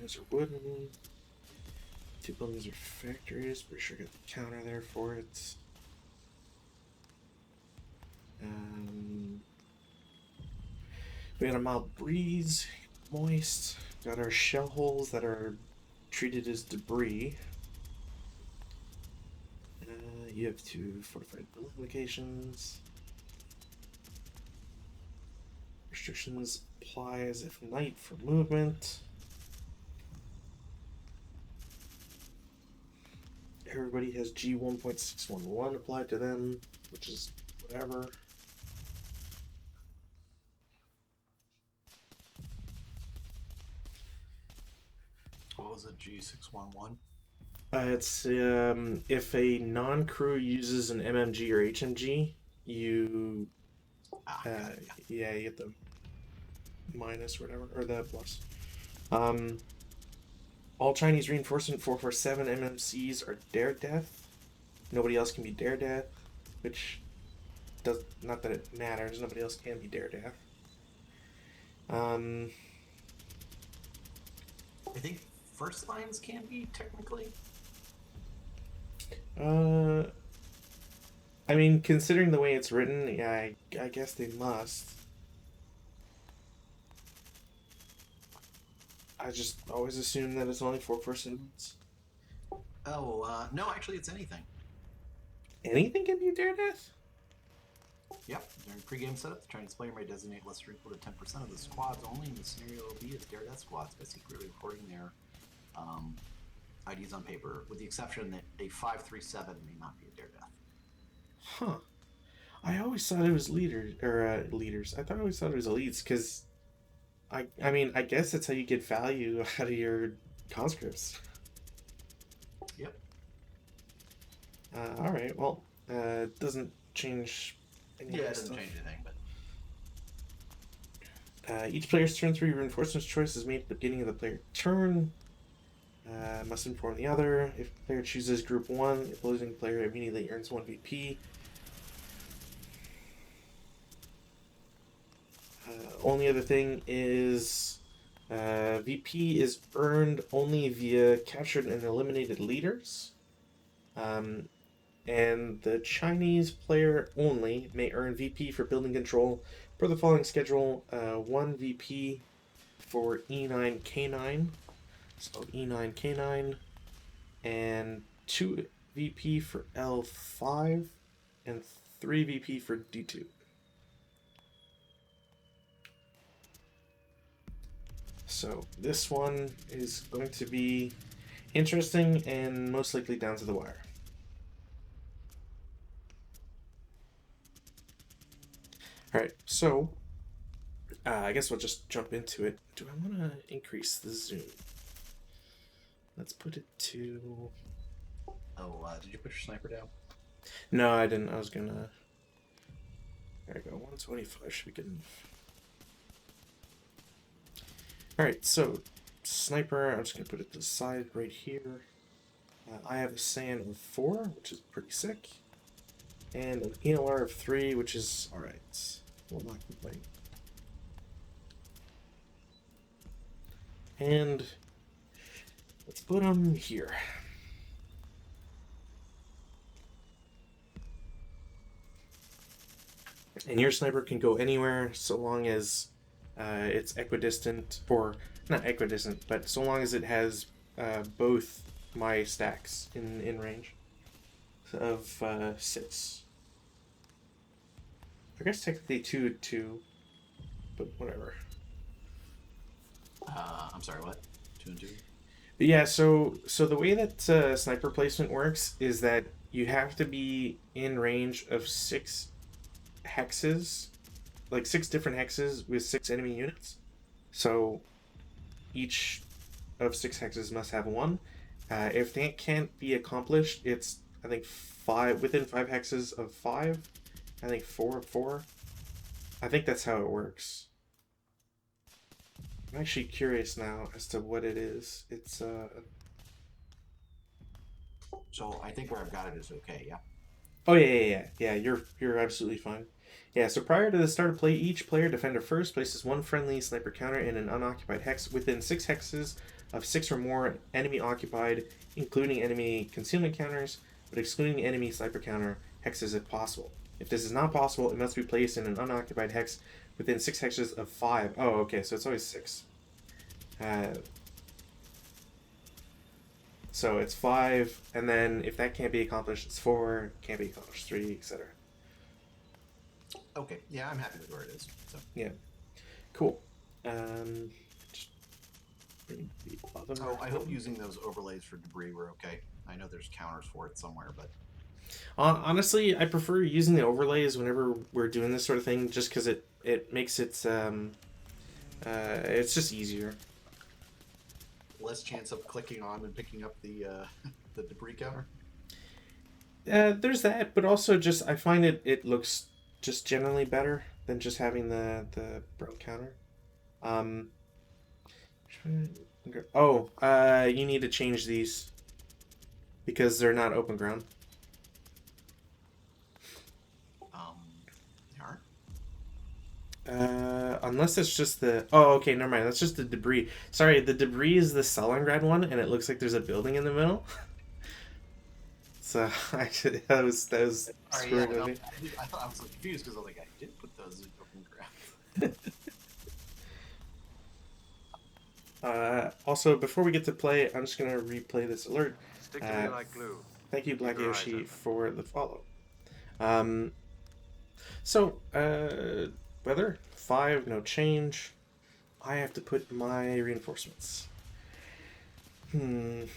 buildings are wooden. 2 buildings are factories. Pretty sure I got the counter there for it. We got a mild breeze, moist. Got our shell holes that are treated as debris. You have 2 fortified building locations. Restrictions apply as if night for movement. Everybody has G1.611 applied to them, which is whatever. What was it, G611? It's if a non-crew uses an MMG or HMG, you yeah, you get the minus or whatever, or the plus. All Chinese reinforcement 447 MMCs are dare death. Nobody else can be dare death, which does not that it matters. Nobody else can be dare death. I think first lines can be technically. I mean, considering the way it's written, yeah, I guess they must. I just always assume that it's only 447s. Oh, no, actually, it's anything. Anything can be dare death? Yep. During pregame setup, the Chinese player may designate less or equal to 10% of the squads only in the scenario B as dare death squads by secretly recording their IDs on paper, with the exception that a 537 may not be a dare death. Huh. I always thought it was leaders. I always thought it was elites, because I mean, I guess that's how you get value out of your conscripts. Yep. Alright, well, it doesn't change anything. Yeah, it doesn't change anything, but... each player's turn 3 reinforcements choice is made at the beginning of the player turn. Must inform the other. If the player chooses group 1, the opposing player immediately earns 1 VP. Only other thing is VP is earned only via captured and eliminated leaders. And the Chinese player only may earn VP for building control per the following schedule. 1 VP for E9K9. So E9K9. And 2 VP for L5. And 3 VP for D2. So this one is going to be interesting and most likely down to the wire. Alright, so I guess we'll just jump into it. Do I want to increase the zoom? Let's put it to... Oh, did you put your sniper down? No, I didn't. I was gonna... There we go, 125 should be good enough. Alright, so sniper, I'm just going to put it to the side right here. I have a SAN of 4, which is pretty sick. And an ELR of 3, which is alright. Will not complain. And let's put them here. And your sniper can go anywhere so long as it's equidistant, or not equidistant, but so long as it has both my stacks in range of 6. I guess technically 2, but whatever. I'm sorry, what? 2 and 2? But yeah, so the way that sniper placement works is that you have to be in range of 6 hexes, like 6 different hexes with 6 enemy units. So each of 6 hexes must have 1. If that can't be accomplished, it's I think 5 within 5 hexes of 5. I think 4 of 4. I think that's how it works. I'm actually curious now as to what it is. It's So I think where I've got it is okay, yeah. Oh yeah. You're absolutely fine. Yeah. So prior to the start of play, each player, defender first, places 1 friendly sniper counter in an unoccupied hex within 6 hexes of 6 or more enemy occupied, including enemy concealment counters, but excluding enemy sniper counter hexes if possible. If this is not possible, it must be placed in an unoccupied hex within 6 hexes of 5. Oh, okay, so it's always 6. So it's 5, and then if that can't be accomplished, it's 4, can't be accomplished, 3, etc. Okay, yeah, I'm happy with where it is. So. Yeah, cool. Just bring the other so I hope using those overlays for debris were okay. I know there's counters for it somewhere, but honestly, I prefer using the overlays whenever we're doing this sort of thing, just because it makes it it's just easier. Less chance of clicking on and picking up the the debris counter. There's that, but also just I find it looks just generally better than just having the brown counter. You need to change these because they're not open ground. They aren't. Unless it's just the... Oh, okay, never mind. That's just the debris. Sorry, the debris is the Stalingrad one, and it looks like there's a building in the middle. So, actually, that was screwed with me. I thought I was so confused because I was like, I did put those in open ground. Also, before we get to play, I'm just going to replay this alert. Stick to me like glue. Thank you, Black Yoshi, for the follow. Weather, 5, no change. I have to put my reinforcements. And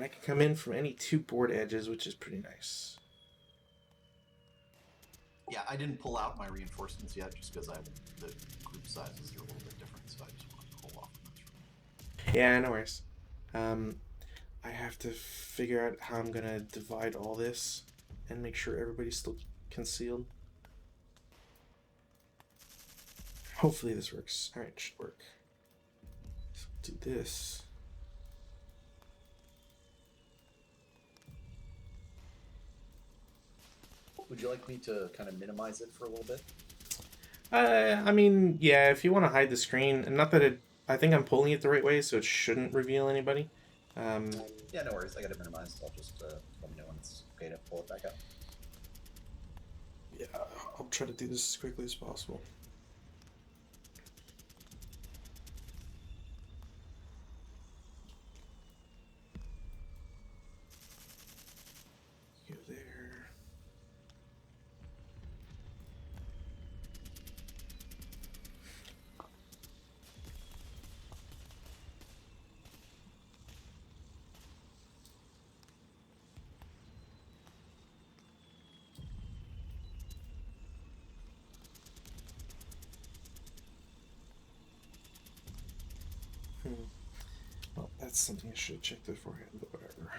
I can come in from any 2 board edges, which is pretty nice. Yeah, I didn't pull out my reinforcements yet, just because the group sizes are a little bit different, so I just want to hold off on those. Yeah, no worries. I have to figure out how I'm going to divide all this and make sure everybody's still concealed. Hopefully this works. Alright, it should work. So do this. Would you like me to kind of minimize it for a little bit? I mean, yeah, if you want to hide the screen, and not that it... I think I'm pulling it the right way, so it shouldn't reveal anybody. Yeah, no worries. I got it minimized. I'll just let me know when it's okay to pull it back up. Yeah, I'll try to do this as quickly as possible. Go there. Well, that's something I should have checked beforehand, but whatever.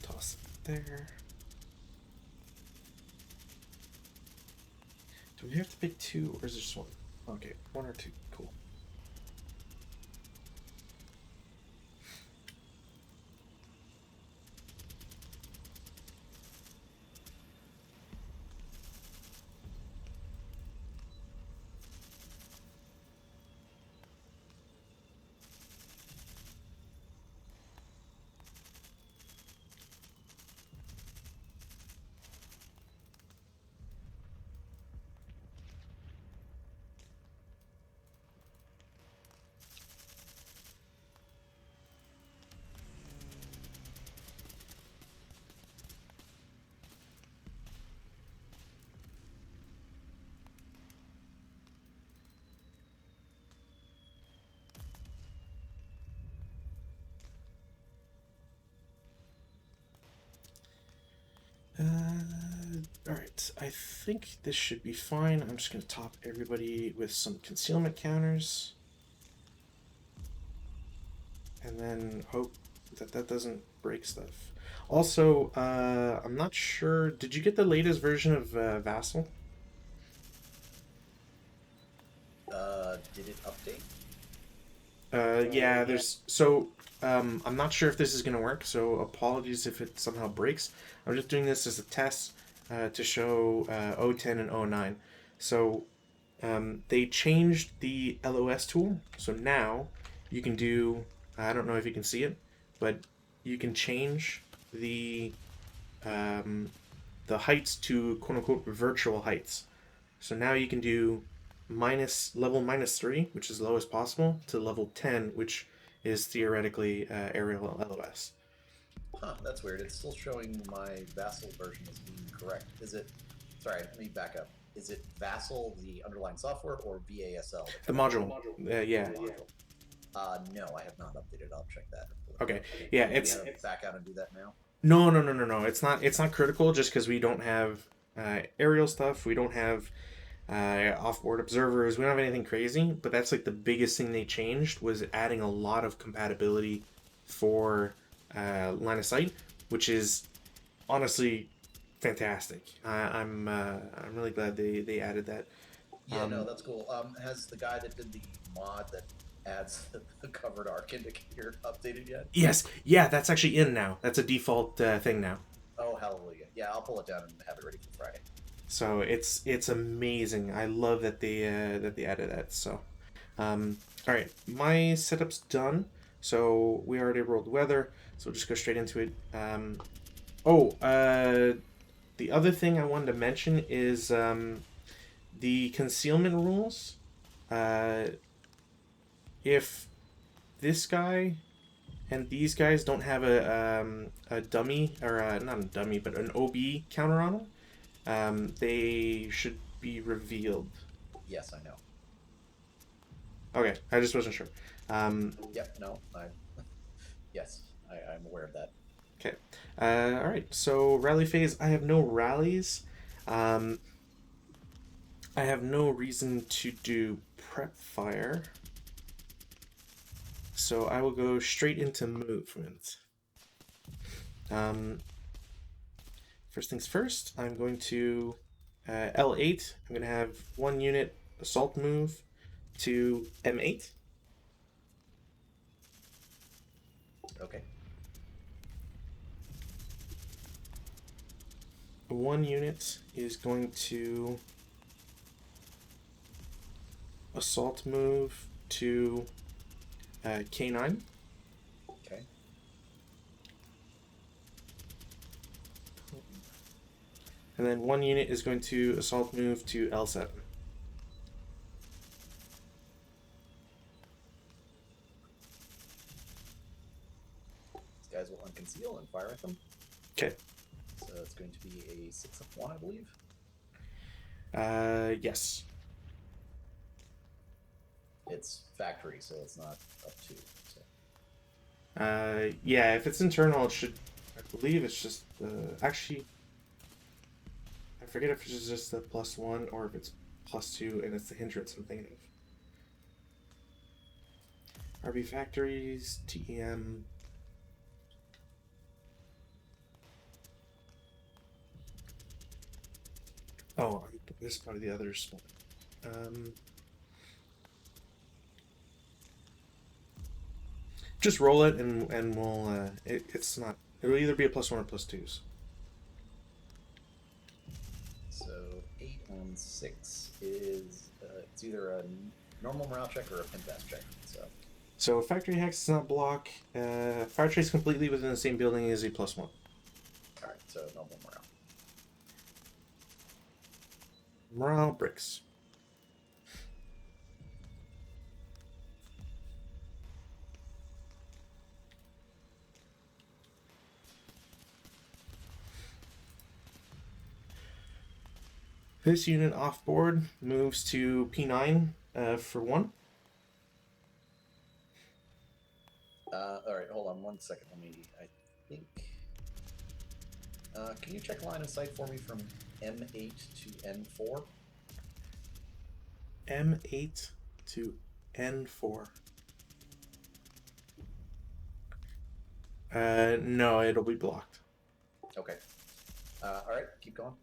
Toss it there. Do we have to pick 2, or is it just 1? Okay, 1 or 2. Cool. Alright, I think this should be fine. I'm just going to top everybody with some concealment counters. And then hope that that doesn't break stuff. Also, I'm not sure. Did you get the latest version of Vassal? Did it update? Yeah, there's so I'm not sure if this is gonna work. So apologies if it somehow breaks. I'm just doing this as a test to show 010 and 09. So they changed the LOS tool. So now you can do. I don't know if you can see it, but you can change um, the heights to quote unquote virtual heights. So now you can do level -3, which is lowest possible, to level 10, which is theoretically aerial LOS. Huh, that's weird. It's still showing my Vassal version as being correct. Is it? Sorry, let me back up. Is it Vassal, the underlying software, or VASL? The module. Yeah. No, I have not updated. I'll check that. Okay. Yeah, Do it's we have to back out and do that now? no. It's not critical just because we don't have aerial stuff. We don't have off-board observers. We don't have anything crazy. But that's like the biggest thing they changed was adding a lot of compatibility for line of sight, which is honestly fantastic. I'm really glad they added that. Yeah, no, that's cool. Has the guy that did the mod that adds the covered arc indicator updated yet? Yes, yeah, that's actually in now. That's a default thing now. Oh, hallelujah. Yeah, I'll pull it down and have it ready for Friday. So it's amazing. I love that they added that. So, all right, my setup's done. So we already rolled weather. So we'll just go straight into it. The other thing I wanted to mention is the concealment rules. If this guy and these guys don't have a dummy or not a dummy but an OB counter on them, they should be revealed. Yes, I know. Okay, I just wasn't sure. Yep, no, yes, I'm aware of that. Okay. All right. So rally phase. I have no rallies. I have no reason to do prep fire. So I will go straight into movement. First things first, I'm going to L8. I'm going to have 1 unit assault move to M8. Okay. 1 unit is going to assault move to K9. Okay. And then 1 unit is going to assault move to L7. These guys will unconceal and fire at them. Okay. So it's going to be a 6-1, I believe. Yes. It's factory, so it's not up to. So. Yeah, if it's internal, it should. I believe it's just. Actually, I forget if it's just the +1 or if it's +2 and it's the hindrance I'm thinking of. RB factories, TEM. Oh, this is probably the other one. Just roll it and we'll. It's not. It'll either be a +1 or +2s. So 8 on 6 is it's either a normal morale check or a pinfast check. So factory hex does not block. Fire trace completely within the same building is a +1. All right, so normal morale. Morale bricks. This unit off board moves to P9 for 1. All right, hold on 1 second. I think Can you check line of sight for me from M8 to N4? M8 to N4. No, it'll be blocked. Okay. All right, keep going.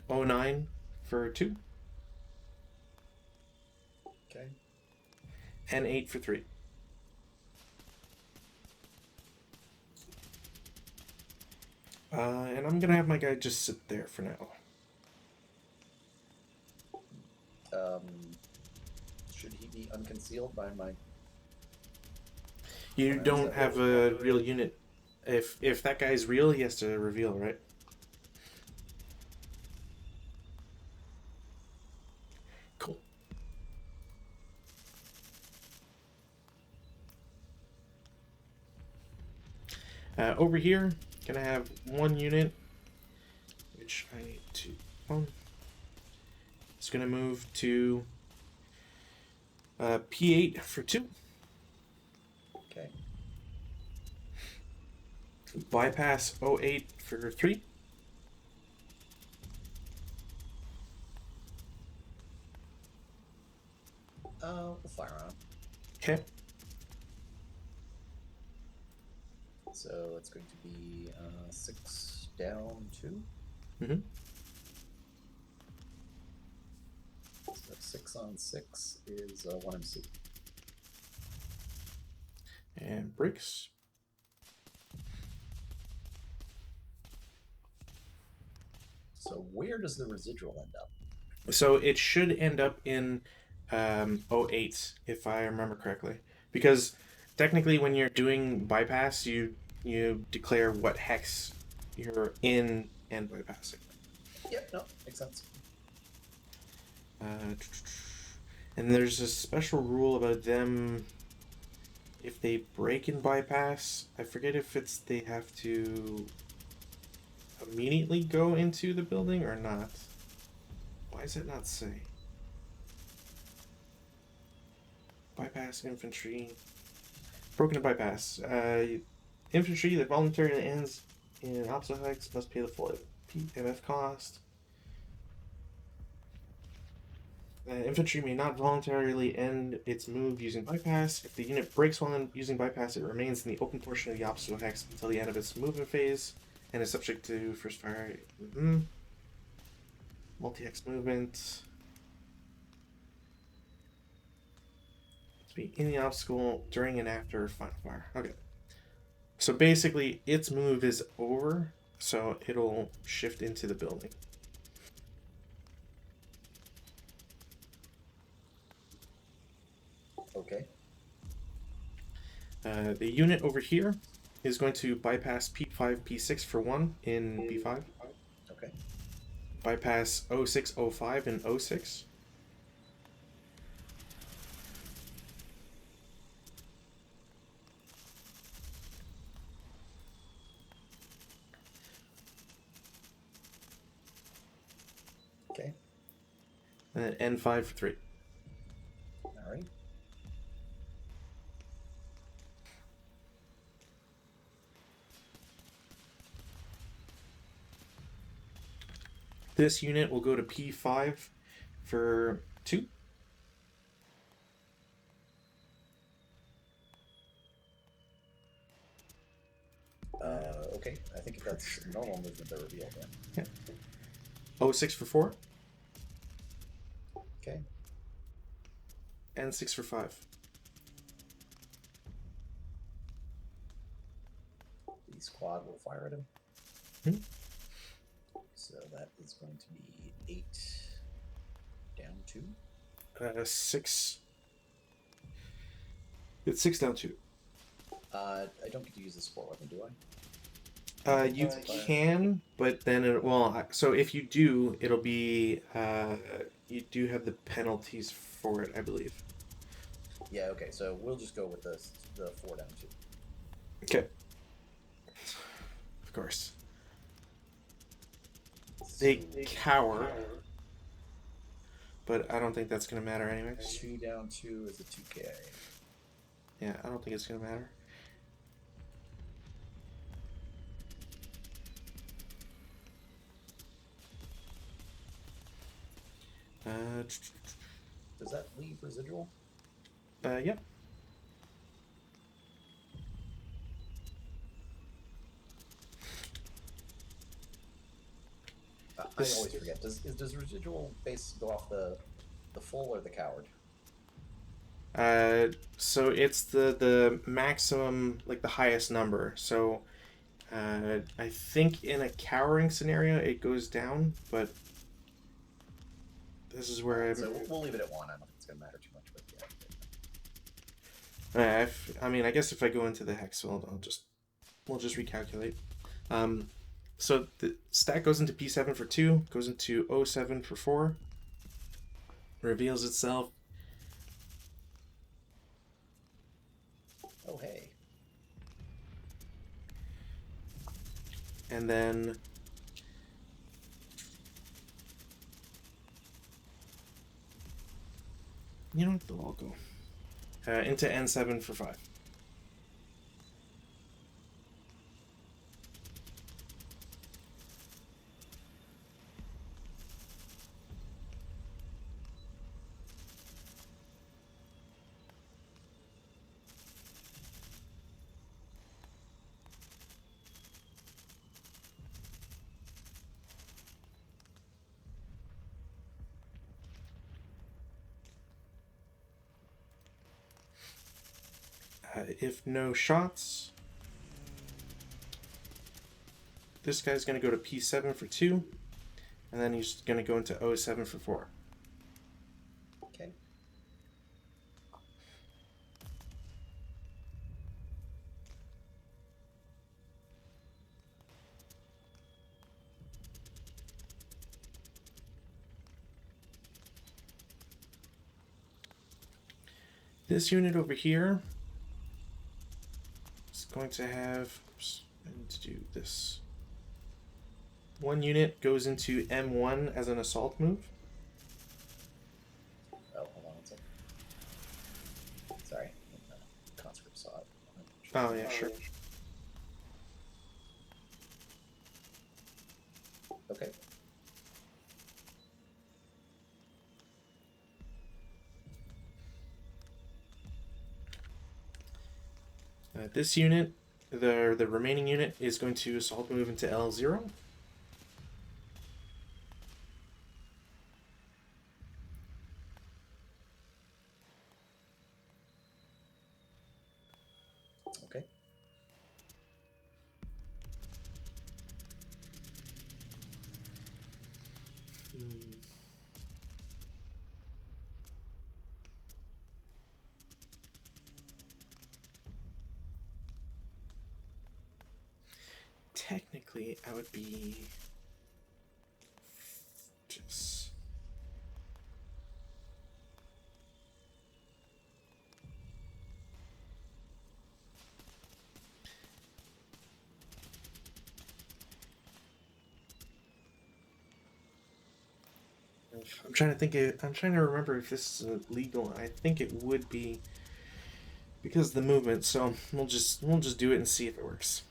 09 for 2. Okay. N8 for 3. And I'm gonna have my guy just sit there for now. Should he be unconcealed by my... You don't have a real unit. If that guy's real, he has to reveal, right? Cool. Over here, gonna have one unit, which I need to. It's gonna move to P8 for 2. Okay. Bypass 08 for 3. We'll fire on. Okay. So it's going to be 6 down 2. Mm-hmm. So 6 on 6 is 1 MC. And breaks. So where does the residual end up? So it should end up in 08, if I remember correctly. Because technically when you're doing bypass, you declare what hex you're in and bypassing. Yep, no, makes sense. And there's a special rule about them if they break in bypass. I forget if it's they have to immediately go into the building or not. Why does it not say? Bypass infantry. Broken in bypass. Infantry that voluntarily ends in opposite hex must pay the full MF cost. Infantry may not voluntarily end its move using bypass. If the unit breaks while using bypass, it remains in the open portion of the opposite hex until the end of its movement phase and is subject to first fire. Multi-hex movement. To be in the obstacle during and after final fire. Okay. So basically, its move is over, so it'll shift into the building. Okay. The unit over here is going to bypass P5, P6 for 1 in B5. Okay. Bypass 06, 05 in 06. Okay. And then N5 for 3. All right. This unit will go to P5 for 2. Okay. I think if that's normal movement, they're revealed then. Yeah. 06 for 4. Okay. And 6 for 5. The squad will fire at him. Hmm? So that is going to be 8 down 2. 6. It's 6 down 2. I don't get to use the support weapon, do I? You can, but then so if you do, it'll be you do have the penalties for it, I believe. Yeah. Okay. So we'll just go with the 4 down 2. Okay. Of course. They cower, but I don't think that's gonna matter anyways. 2 down 2 is a 2K. Yeah, I don't think it's gonna matter. Does that leave residual? Yep. I always forget. Does residual base go off the full or the coward? So it's the maximum, like the highest number. So I think in a cowering scenario it goes down, but this is where So we'll leave it at 1. I don't think it's going to matter too much, but yeah. I mean, I guess if I go into the hex, we'll just recalculate. So the stack goes into P7 for 2, goes into O7 for 4, reveals itself. Oh, hey. And then you know what, they'll all go into N7 for 5. If no shots, this guy's going to go to P7 for 2, and then he's going to go into O7 for 4. Okay. This unit over here is going to have, oops, I need to do this. One unit goes into M1 as an assault move. Oh, hold on one second. Sorry. Conscript saw it. Oh, yeah, sure. Okay. This unit, the remaining unit, is going to assault move into L0. Okay. Technically, I would be just. I'm trying to think. I'm trying to remember if this is legal. I think it would be because of the movement. So we'll just do it and see if it works.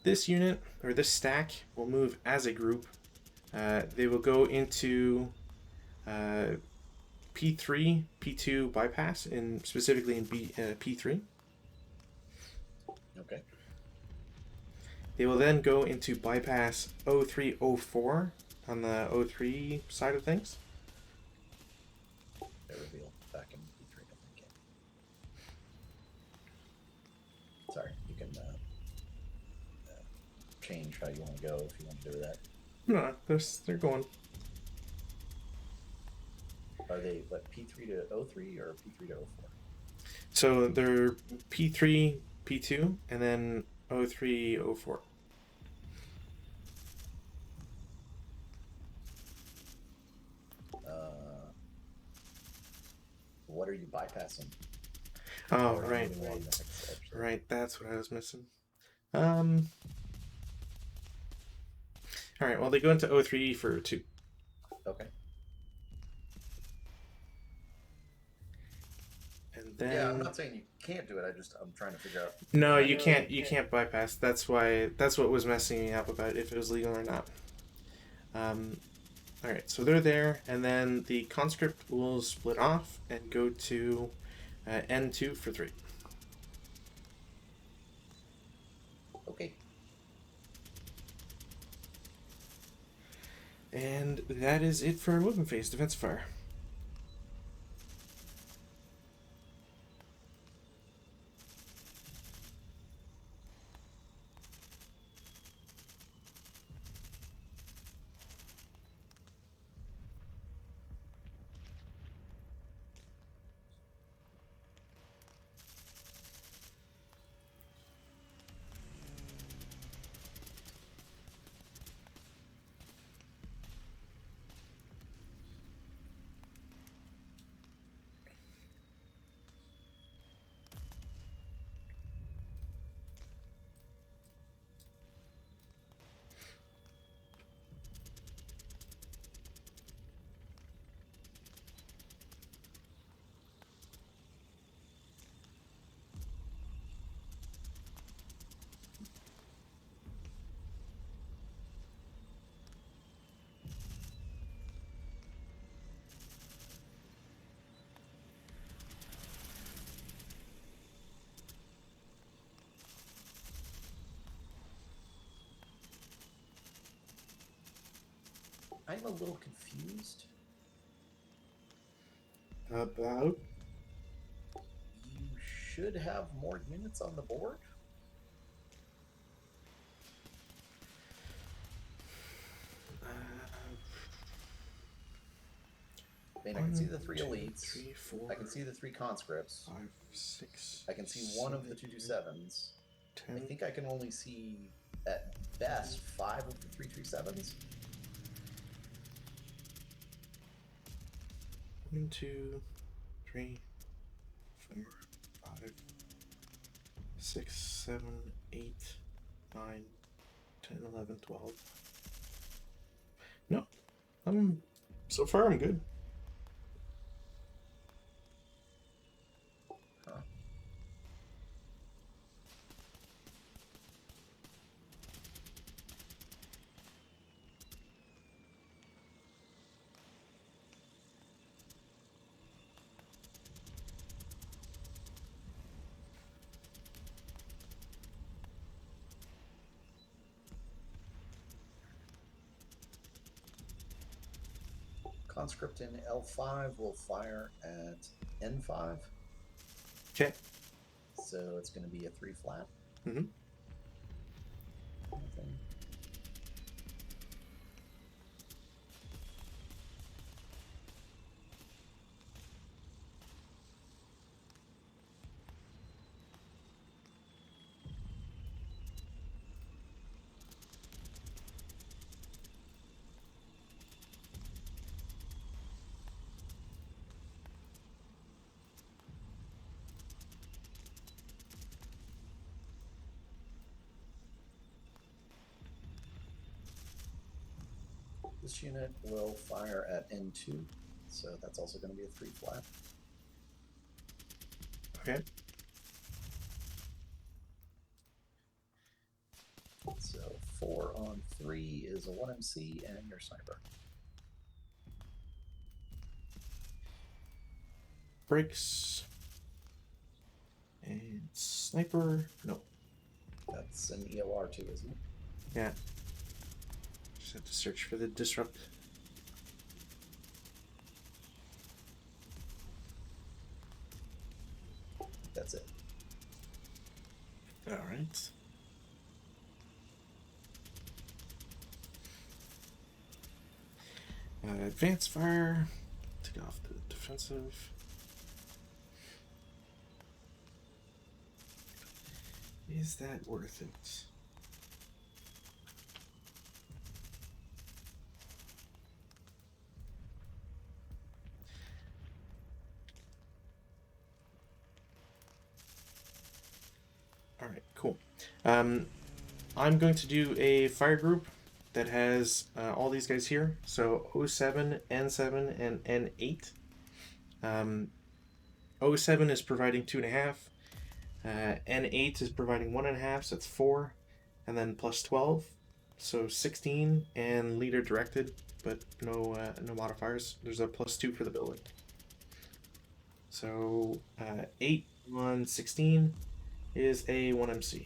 This unit or this stack will move as a group. They will go into P3, P2 bypass, and specifically in P3. Okay. They will then go into bypass O3, O4 on the O3 side of things. They reveal back in P3, I think. Sorry, you can change how you want to go if you want to do that. No, they're going. Are they P3 to O3 or P3 to O4? So they're P3, P2, and then O3, O4. What are you bypassing? Oh, right. Right, that's what I was missing. Alright, well, they go into O3 for 2. Okay. And then... Yeah, I'm not saying you can't do it. I'm trying to figure out. No, you can't. You can't bypass. That's what was messing me up about if it was legal or not. Alright, so they're there, and then the conscript will split off and go to N2 for 3. Okay. And that is it for our movement phase. Defense fire. I'm a little confused. About? You should have more units on the board. I mean, I can see the 3 elites. 3, 4, I can see the 3 conscripts. 5, 6. I can see one of the 227s. 10. I think I can only see, at best, 5 of the 337s. 1, 2, 3, 4, 5, 6, 7, 8, 9, 10, 11, 12. No. So far I'm good. Huh. Conscript in L5 will fire at N5. Okay. So it's going to be a 3 flat. Mm-hmm. Nothing. This unit will fire at N2, so that's also going to be a 3 flat. Okay. So 4 on 3 is a 1MC and your sniper. Breaks. And sniper. No. That's an EOR too, isn't it? Yeah. Just have to search for the disrupt. That's it. Alright. Advance fire. Take off the defensive. Is that worth it? Alright, cool. I'm going to do a fire group that has all these guys here. So 07, N7, and N8. 07 is providing 2.5. N8 is providing 1.5, so that's 4. And then plus 12. So 16 and leader directed, but no modifiers. There's a +2 for the building. So 8 on 16 is a 1MC.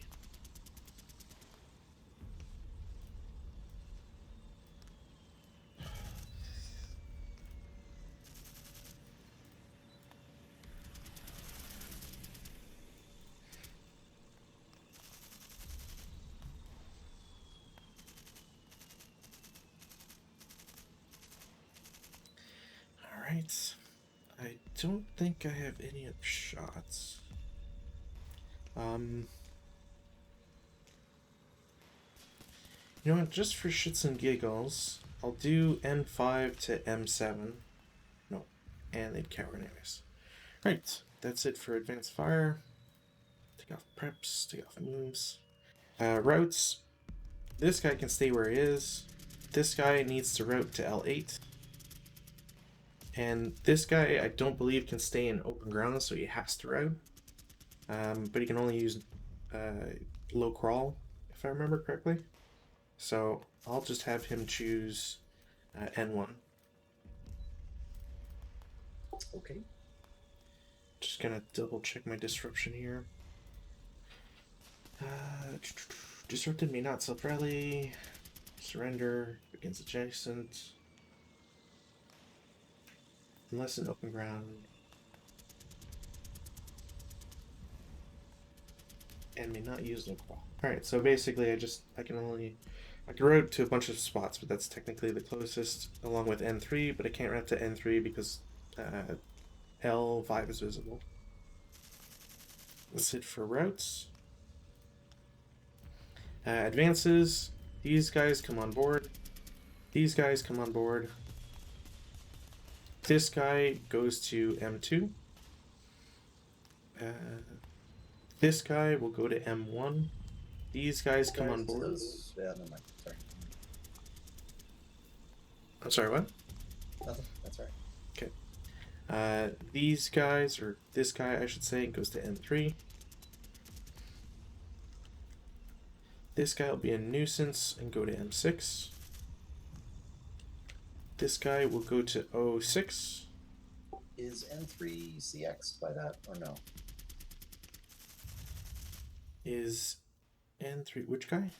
Alright. I don't think I have any other shots. You know what, just for shits and giggles, I'll do N5 to M7. No, and they'd cower anyways. Right, that's it for advanced fire. Take off preps, take off moves. Routes. This guy can stay where he is. This guy needs to route to L8. And this guy, I don't believe, can stay in open ground, so he has to route. But he can only use low crawl, if I remember correctly. So I'll just have him choose N1. Okay. Just gonna double check my disruption here. Disrupted may not self-rally. Surrender against adjacent. Unless in open ground. And may not use low crawl. Alright, so basically I can route to a bunch of spots, but that's technically the closest, along with N3, but I can't route to N3 because L5 is visible. That's it for routes. Advances. These guys come on board. These guys come on board. This guy goes to M2. This guy will go to M1. These guys come on board. Yeah, never mind. Sorry. I'm sorry, what? Nothing. That's right. Okay. These guys, or this guy, I should say, goes to M3. This guy will be a nuisance and go to M6. This guy will go to O6. Is N3 CX by that, or no? Is N3 which guy?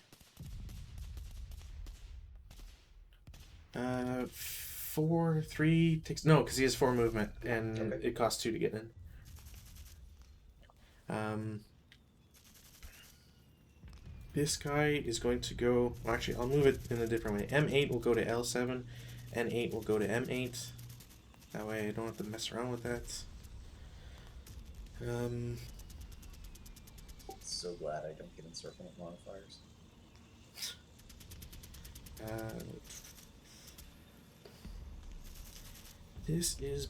4-3 takes no, because he has 4 movement and Okay. it costs 2 to get in. This guy is going to go. Well, actually, I'll move it in a different way. M8 will go to L7, N8 will go to M8. That way, I don't have to mess around with that. So glad I don't get encirclement modifiers. This is.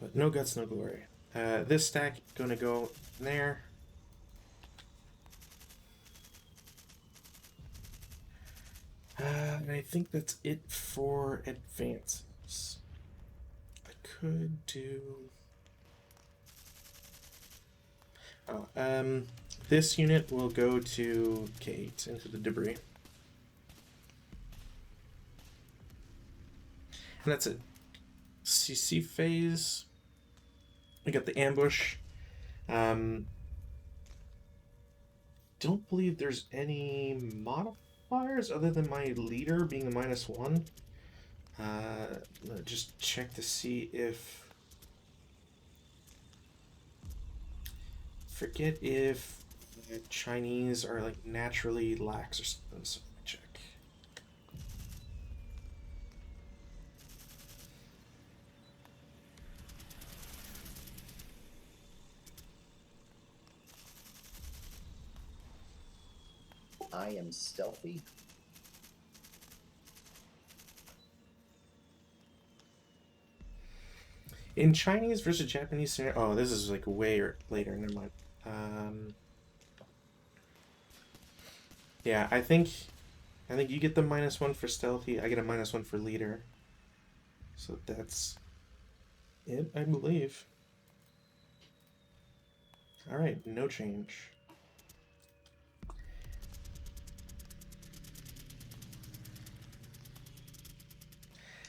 But no guts, no glory. This stack gonna go there. And I think that's it for advances. I could do. Oh, this unit will go to Kate into the debris. And that's it. CC phase. We got the ambush. Don't believe there's any modifiers other than my leader being a -1. Just check to see if. Forget if Chinese are like naturally lax or something. So let me check. I am stealthy. In Chinese versus Japanese scenario, oh, this is like way later. Never mind. Yeah, I think you get the -1 for stealthy. I get a -1 for leader. So that's it, I believe. All right, no change.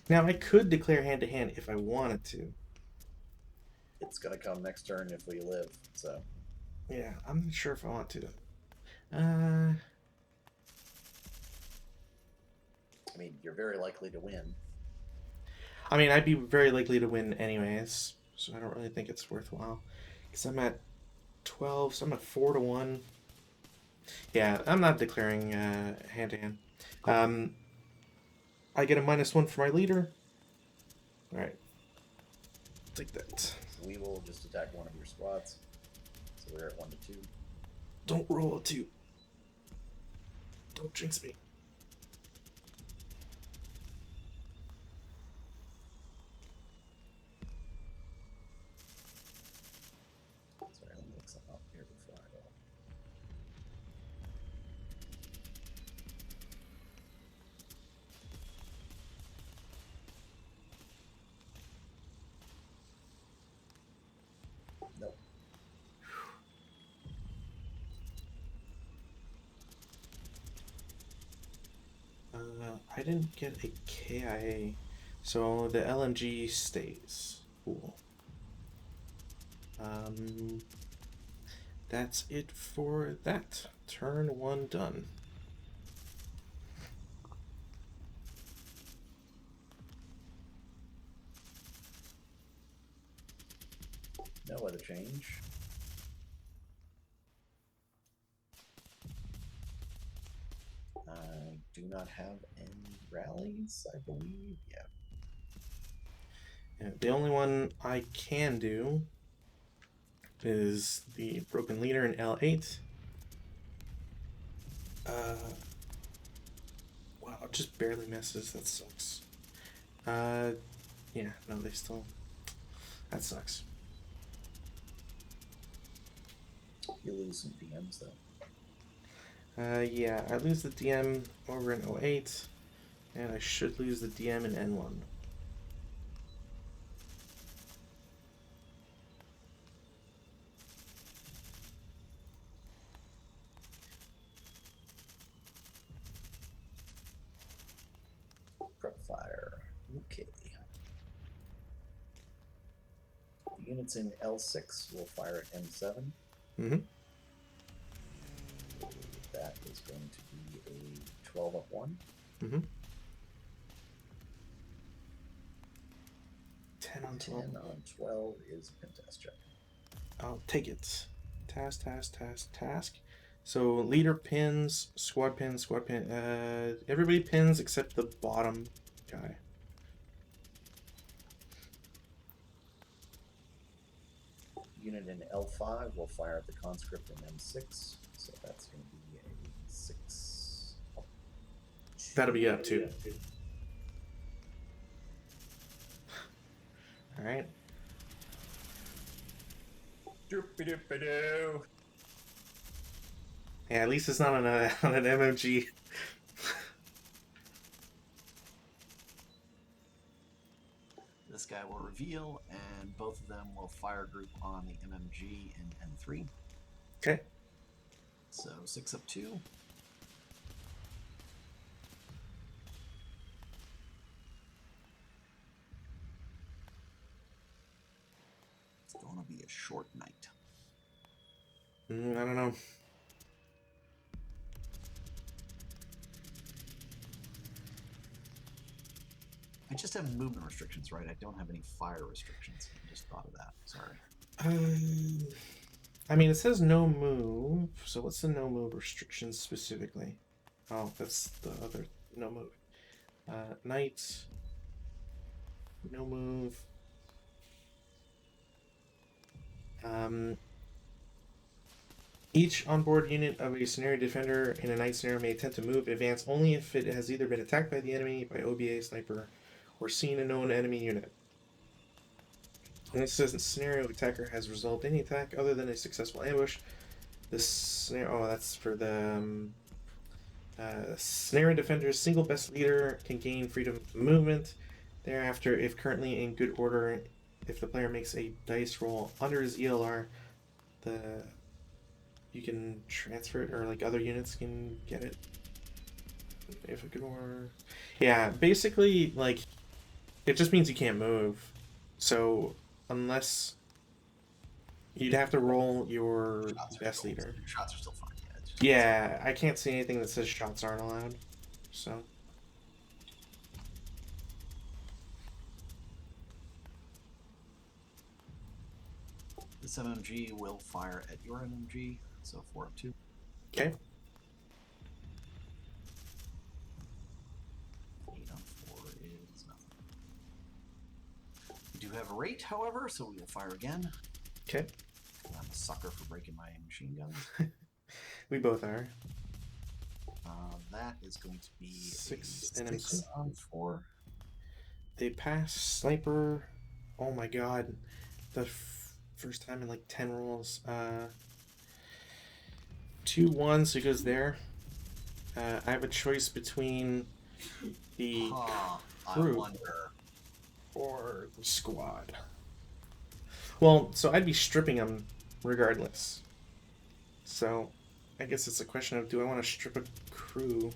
Now, I could declare hand-to-hand if I wanted to. It's gonna come next turn if we live, so. Yeah, I'm not sure if I want to. I mean, you're very likely to win. I mean, I'd be very likely to win anyways, so I don't really think it's worthwhile. Because I'm at 12, so I'm at 4 to 1. Yeah, I'm not declaring hand-to-hand. I get a -1 for my leader. Alright. Take that. We will just attack one of your squads. So we're at 1 to 2. Don't roll a 2. Don't jinx me. Sorry, I'll mix them up here before I go. Nope. I didn't get a KIA, so the LMG stays. Cool. That's it for that. Turn 1 done. No other change. I do not have any rallies, I believe. Yeah, the only one I can do is the broken leader in L8. Wow, it just barely misses. That sucks. Yeah, no, they still. That sucks. You lose some DMs though. Yeah, I lose the DM over in 08, and I should lose the DM in N1. Prep fire. Okay. The units in L6 will fire at M7. Mm-hmm. That is going to be a 12 up 1. Mm-hmm. 10 on 12. 10 on 12 is a pentest check. I'll take it. Task. So leader pins, squad pin, everybody pins except the bottom guy. Unit in L5 will fire at the conscript in M6, so that's going to be a 6. That'll be up too. All right. Doop-a-doop-a-doo. Yeah, at least it's not on an MMG. This guy will reveal, and both of them will fire group on the MMG in N3. Okay. So 6 up 2. It's going to be a short night. I don't know. I just have movement restrictions, right? I don't have any fire restrictions. I just thought of that. Sorry. I mean, it says no move. So what's the no move restrictions specifically? Oh, that's the other no move. Knight. No move. Each onboard unit of a scenario defender in a night scenario may attempt to move and advance only if it has either been attacked by the enemy, by OBA, sniper, or seen a known enemy unit. And it says the scenario attacker has resolved any attack other than a successful ambush. This scenario, that's for the scenario defender's single best leader can gain freedom of movement. Thereafter, if currently in good order, if the player makes a dice roll under his ELR, you can transfer it, or like other units can get it. If a good order, yeah, basically like It just means you can't move. So unless you'd have to roll your best leader. Shots are still fine. Yeah, I can't see anything that says shots aren't allowed. So. This MMG will fire at your MMG, so 4 up 2. Okay. 8 on 4 is nothing. We do have a rate, however, so we will fire again. Okay. I'm a sucker for breaking my machine guns. We both are. That is going to be 6 6 on 4. They pass sniper. Oh my god. The first time in like 10 rolls. 2-1, so he goes there. I have a choice between the crew or the squad. Well, so I'd be stripping them regardless. So I guess it's a question of, do I want to strip a crew?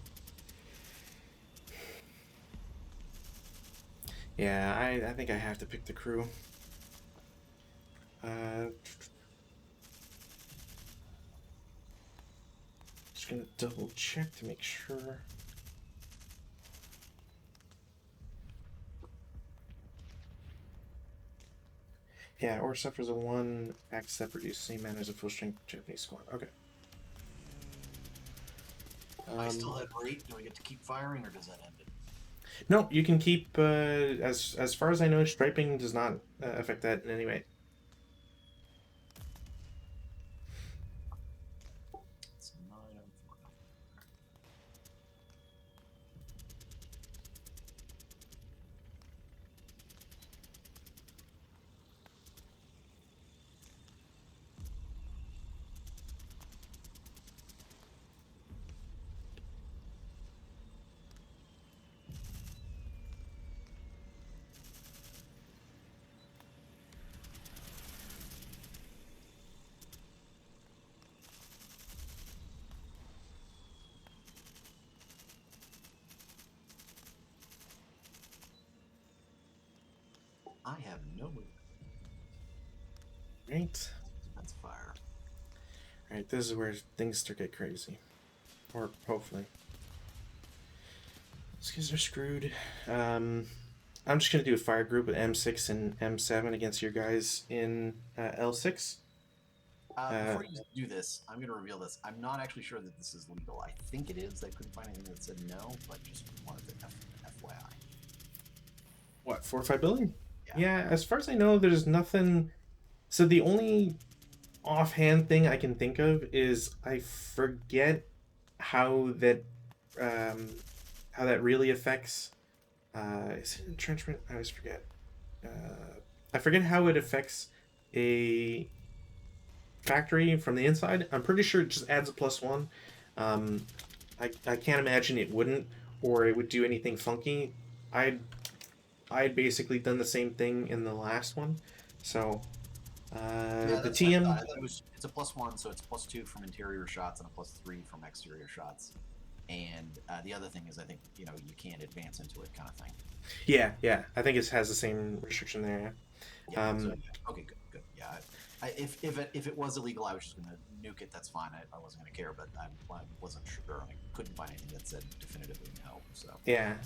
Yeah, I think I have to pick the crew. Just gonna double check to make sure. Yeah, or suffers a 1 axe that produces same mana as a full strength Japanese squad. Okay. I still had rate. Do I get to keep firing, or does that end it? No, you can keep. As far as I know, striping does not affect that in any way. It's 9 on 4. I have no movement. Right. That's fire. Alright, this is where things start to get crazy. Or hopefully. These guys are screwed. I'm just going to do a fire group with M6 and M7 against your guys in L6. Before you do this, I'm going to reveal this. I'm not actually sure that this is legal. I think it is. I couldn't find anything that said no, but just wanted to FYI. What, 4 or 5 billion? Yeah, as far as I know, there's nothing. So the only offhand thing I can think of is I forget how that really affects. Is it entrenchment? I always forget. I forget how it affects a factory from the inside. I'm pretty sure it just adds a +1. I can't imagine it wouldn't, or it would do anything funky. I'd basically done the same thing in the last one, so the TM. It's a +1, so it's +2 from interior shots and a +3 from exterior shots. And the other thing is, I think you can't advance into it, kind of thing. Yeah. I think it has the same restriction there. Okay, good. Yeah, if it was illegal, I was just going to nuke it. That's fine. I wasn't going to care, but I wasn't sure. I couldn't find anything that said definitively no. So yeah.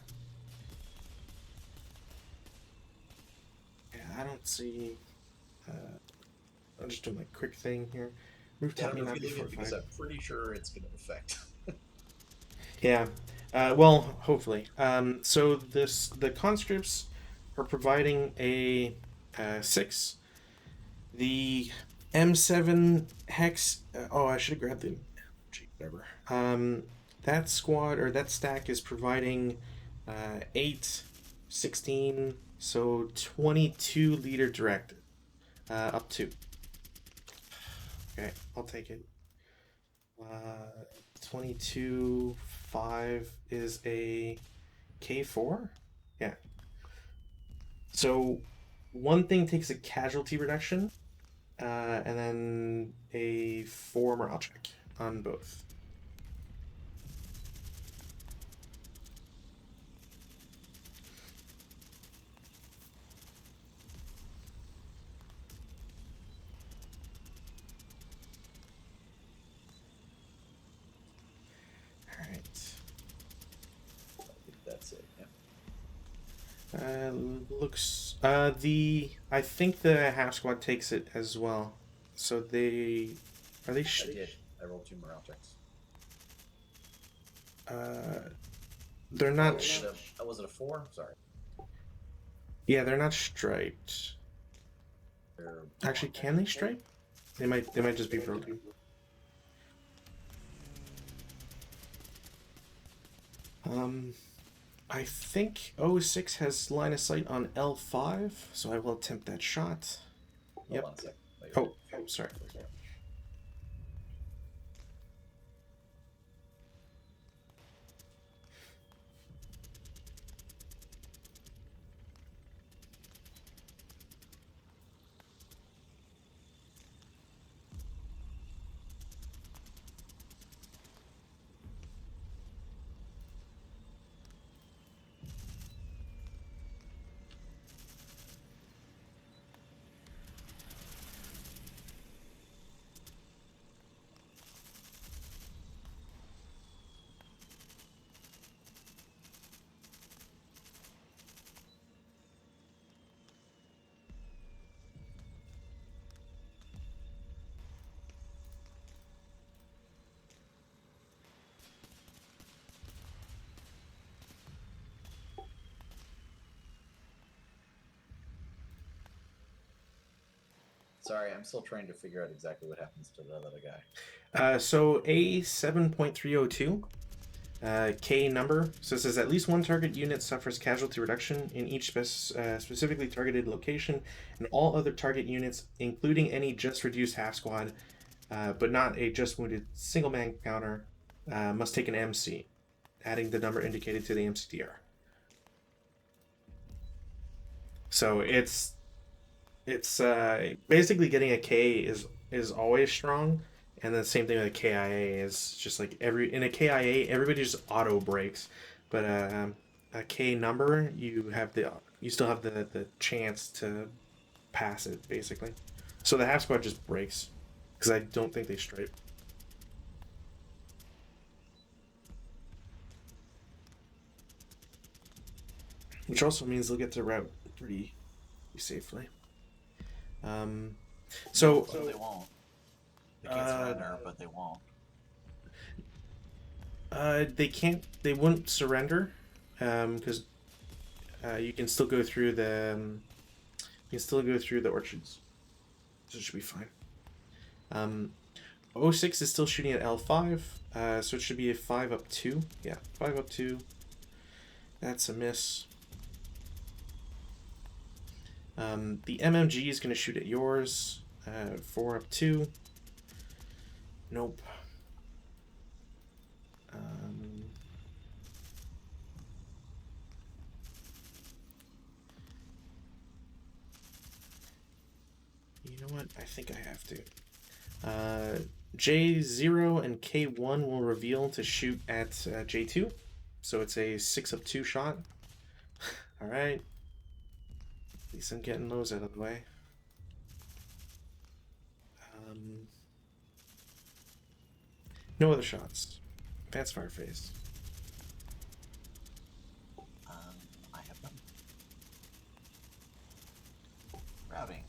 I don't see. I'll just do my quick thing here. Rooftop may not be because I'm pretty sure it's going to affect. Yeah. Well, hopefully. So the conscripts are providing a 6. The M7 hex. I should have grabbed the. Gee, whatever. That squad or that stack is providing 8, 16. So 22 liter direct, up to. Okay, I'll take it. 22.5 is a K4? Yeah. So one thing takes a casualty reduction, and then a 4 morale check on both. Looks I think the half squad takes it as well. So they are they I did. I rolled 2 morale checks. they're not Was it a 4? Sorry. yeah, they're not striped. Actually, can they stripe? They might just be broken. I think 06 has line of sight on L5, so I will attempt that shot. Yep. Hold on a sec. Oh, sorry. Sorry, I'm still trying to figure out exactly what happens to that other guy. So A7.302, K number. So it says at least one target unit suffers casualty reduction in each specifically targeted location, and all other target units, including any just reduced half squad, but not a just wounded single man counter, must take an MC, adding the number indicated to the MCDR. So it's basically getting a K is always strong, and the same thing with a KIA is just like in a KIA everybody just auto breaks, but a K number you still have the chance to pass it basically. So the half squad just breaks because I don't think they stripe. Which also means they'll get to route pretty safely. So they won't. They can't surrender, but they won't. They wouldn't surrender, because you can still go through the orchards, so it should be fine. 06 is still shooting at L5, so it should be a 5 up 2. Yeah, 5 up 2. That's a miss. The MMG is going to shoot at yours. 4 up 2. Nope. You know what? I think I have to. J0 and K1 will reveal to shoot at J2. So it's a 6 up 2 shot. Alright. At least I'm getting those out of the way. No other shots. That's Fireface. I have them. Routing.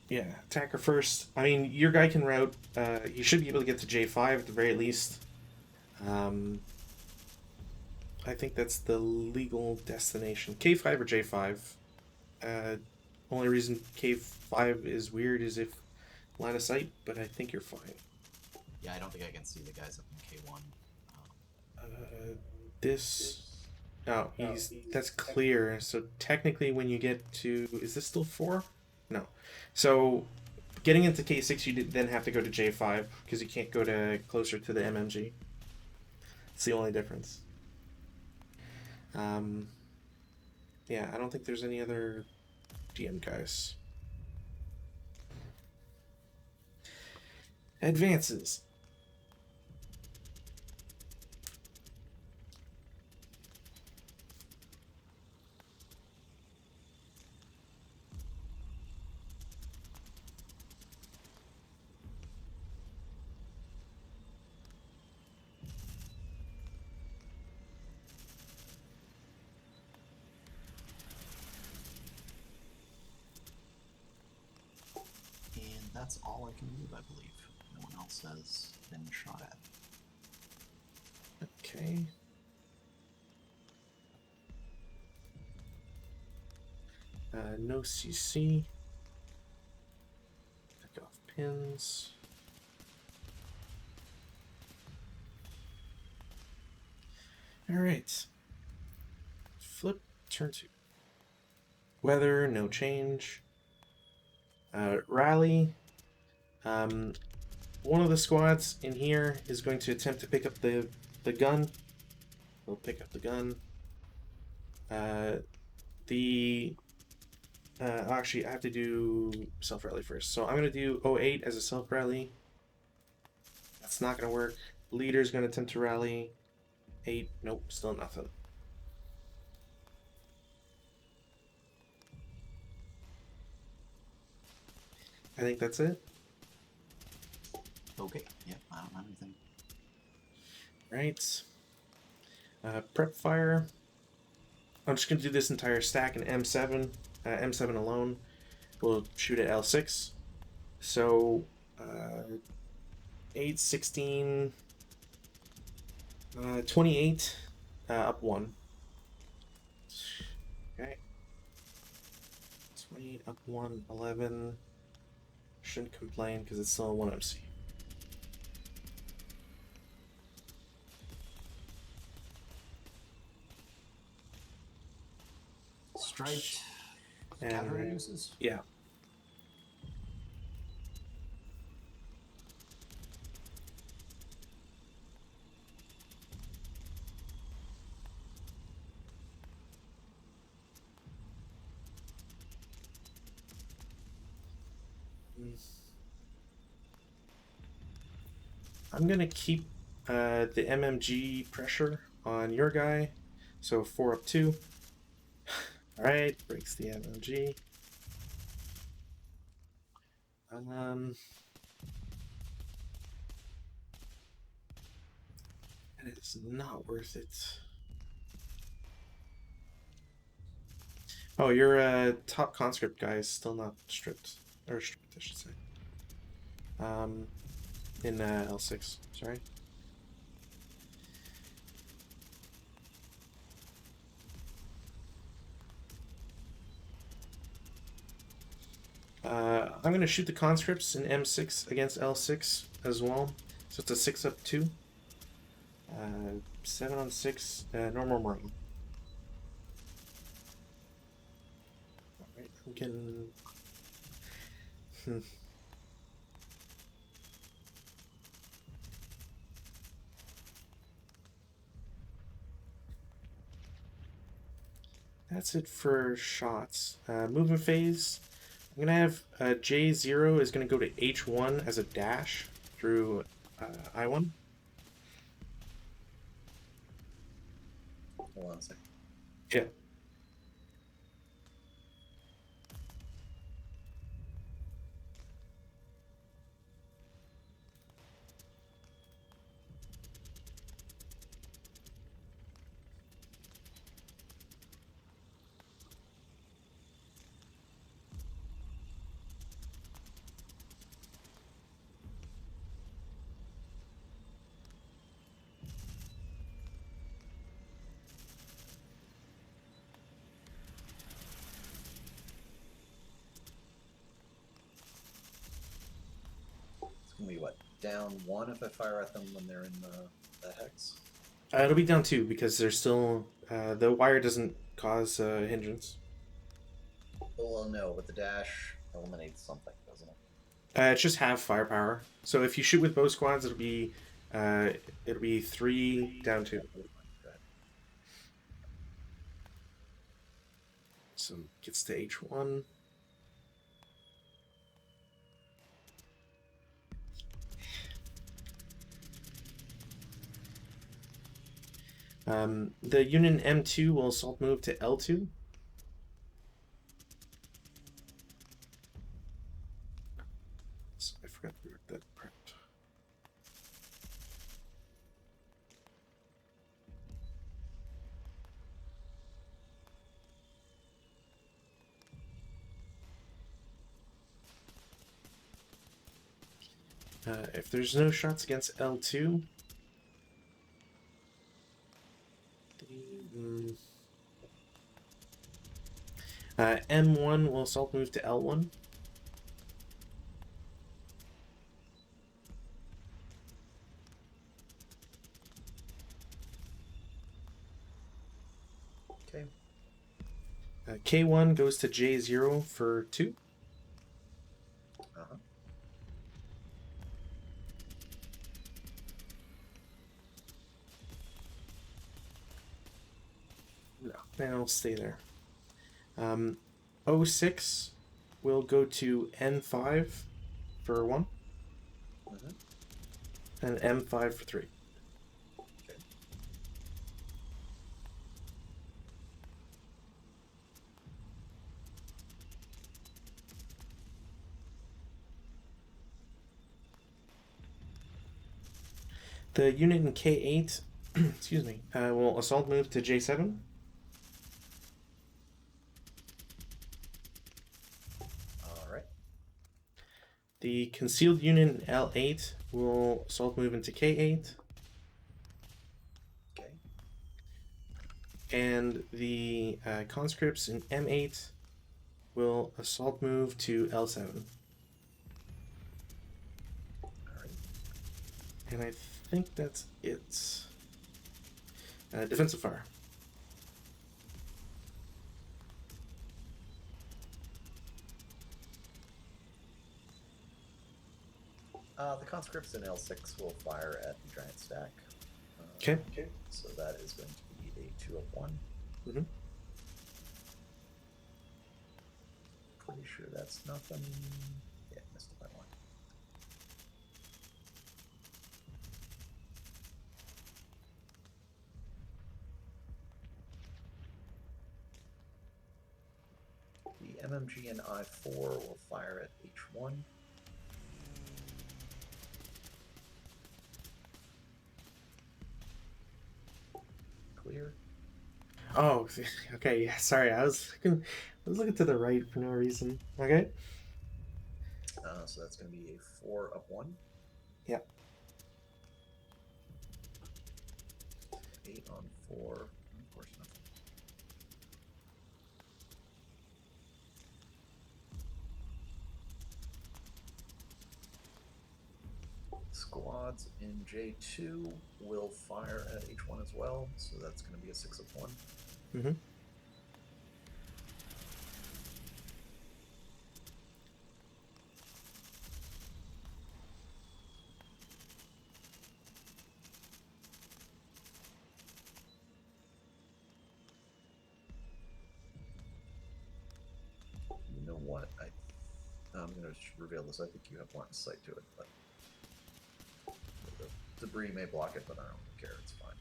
Yeah, attacker first. I mean, your guy can route. You should be able to get to J5 at the very least. I think that's the legal destination. K5 or J5. Only reason K5 is weird is if line of sight, but I think you're fine. Yeah, I don't think I can see the guys up in K1. That's clear. So technically, when you get to, is this still 4? No. So getting into K6, you then have to go to J5 because you can't go to closer to the MMG. It's the only difference. Yeah, I don't think there's any other DM guys. Advances. that's all I can move, I believe. No one else has been shot at. Okay. No CC. Take off pins. All right. Flip, turn 2. Weather, no change. Rally. One of the squads in here is going to attempt to pick up the gun. We'll pick up the gun. Actually, I have to do self-rally first. So I'm going to do 08 as a self-rally. That's not going to work. Leader's going to attempt to rally. 8. Nope, still nothing. I think that's it. Okay, yep, I don't have anything. Right. Prep fire. I'm just going to do this entire stack in M7. M7 alone. We'll shoot at L6. So, 8, 16, 28, up 1. Okay. 28, up 1, 11. Shouldn't complain because it's still a 1 MC. Striped. And Counter reduces? yeah. I'm gonna keep the MMG pressure on your guy, so 4 up 2. All right, breaks the MMG. And it's not worth it. Oh, your top conscript guy is still not stripped, or stripped, I should say. In L6, sorry. I'm going to shoot the conscripts in M6 against L6 as well. So it's a 6 up 2. 7 on 6, normal morning. Alright, I'm getting... That's it for shots. Movement phase. I'm going to have J0 is going to go to H1 as a dash through I1. Hold on a second. Yeah. It's gonna be what? Down 1 if I fire at them when they're in the hex? It'll be down 2 because there's still... the wire doesn't cause hindrance. Well, no, but the dash eliminates something, doesn't it? It's just half firepower. So if you shoot with both squads, it'll be 3 down 2. So gets to H1. The unit M2 will assault move to L2. So I forgot to mark that prepped. If there's no shots against L2, M1 will assault move to L1. Okay. K1 goes to J0 for 2. Uh-huh. No, then it'll stay there. O6 will go to N5 for 1. Mhm. And M5 for 3. Okay. The unit in K8, excuse me, will assault move to J7. All right. The concealed unit in L8 will assault move into K8. Okay. And the conscripts in M8 will assault move to L7. All right. And I think that's it. Defensive fire. The conscripts in L6 will fire at the giant stack. Okay. So that is going to be a 2 of 1. Mm-hmm. Pretty sure that's nothing. Yeah, missed it by 1. The MMG in I4 will fire at H1. Clear. Oh, okay. Yeah, sorry. I was looking to the right for no reason. Okay. So that's going to be a 4 of 1. Yep. 8 on 4. Of course, nothing. Squads in J2 will fire at H1 as well, so that's going to be a 6 of 1. Mm-hmm. You know what? I'm going to reveal this. I think you have line of sight to it, but the debris may block it, but I don't really care. It's fine.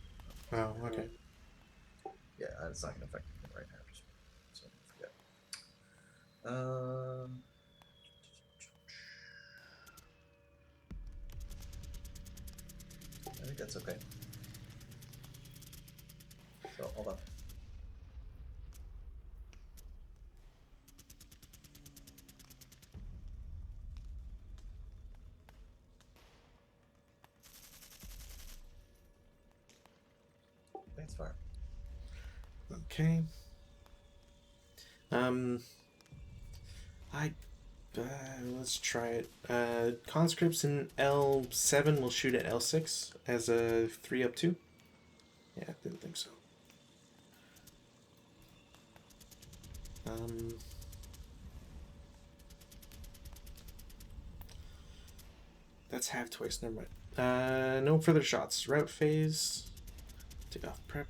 Oh, okay. Yeah, it's not going to affect anything right now. Just so I don't forget. I think that's okay. So, hold on. Thanks, fire. Okay. Let's try it. Conscripts in L7 will shoot at L6 as a 3 up 2. Yeah, I didn't think so. That's half twice, never mind. No further shots. Route phase. Take off prep.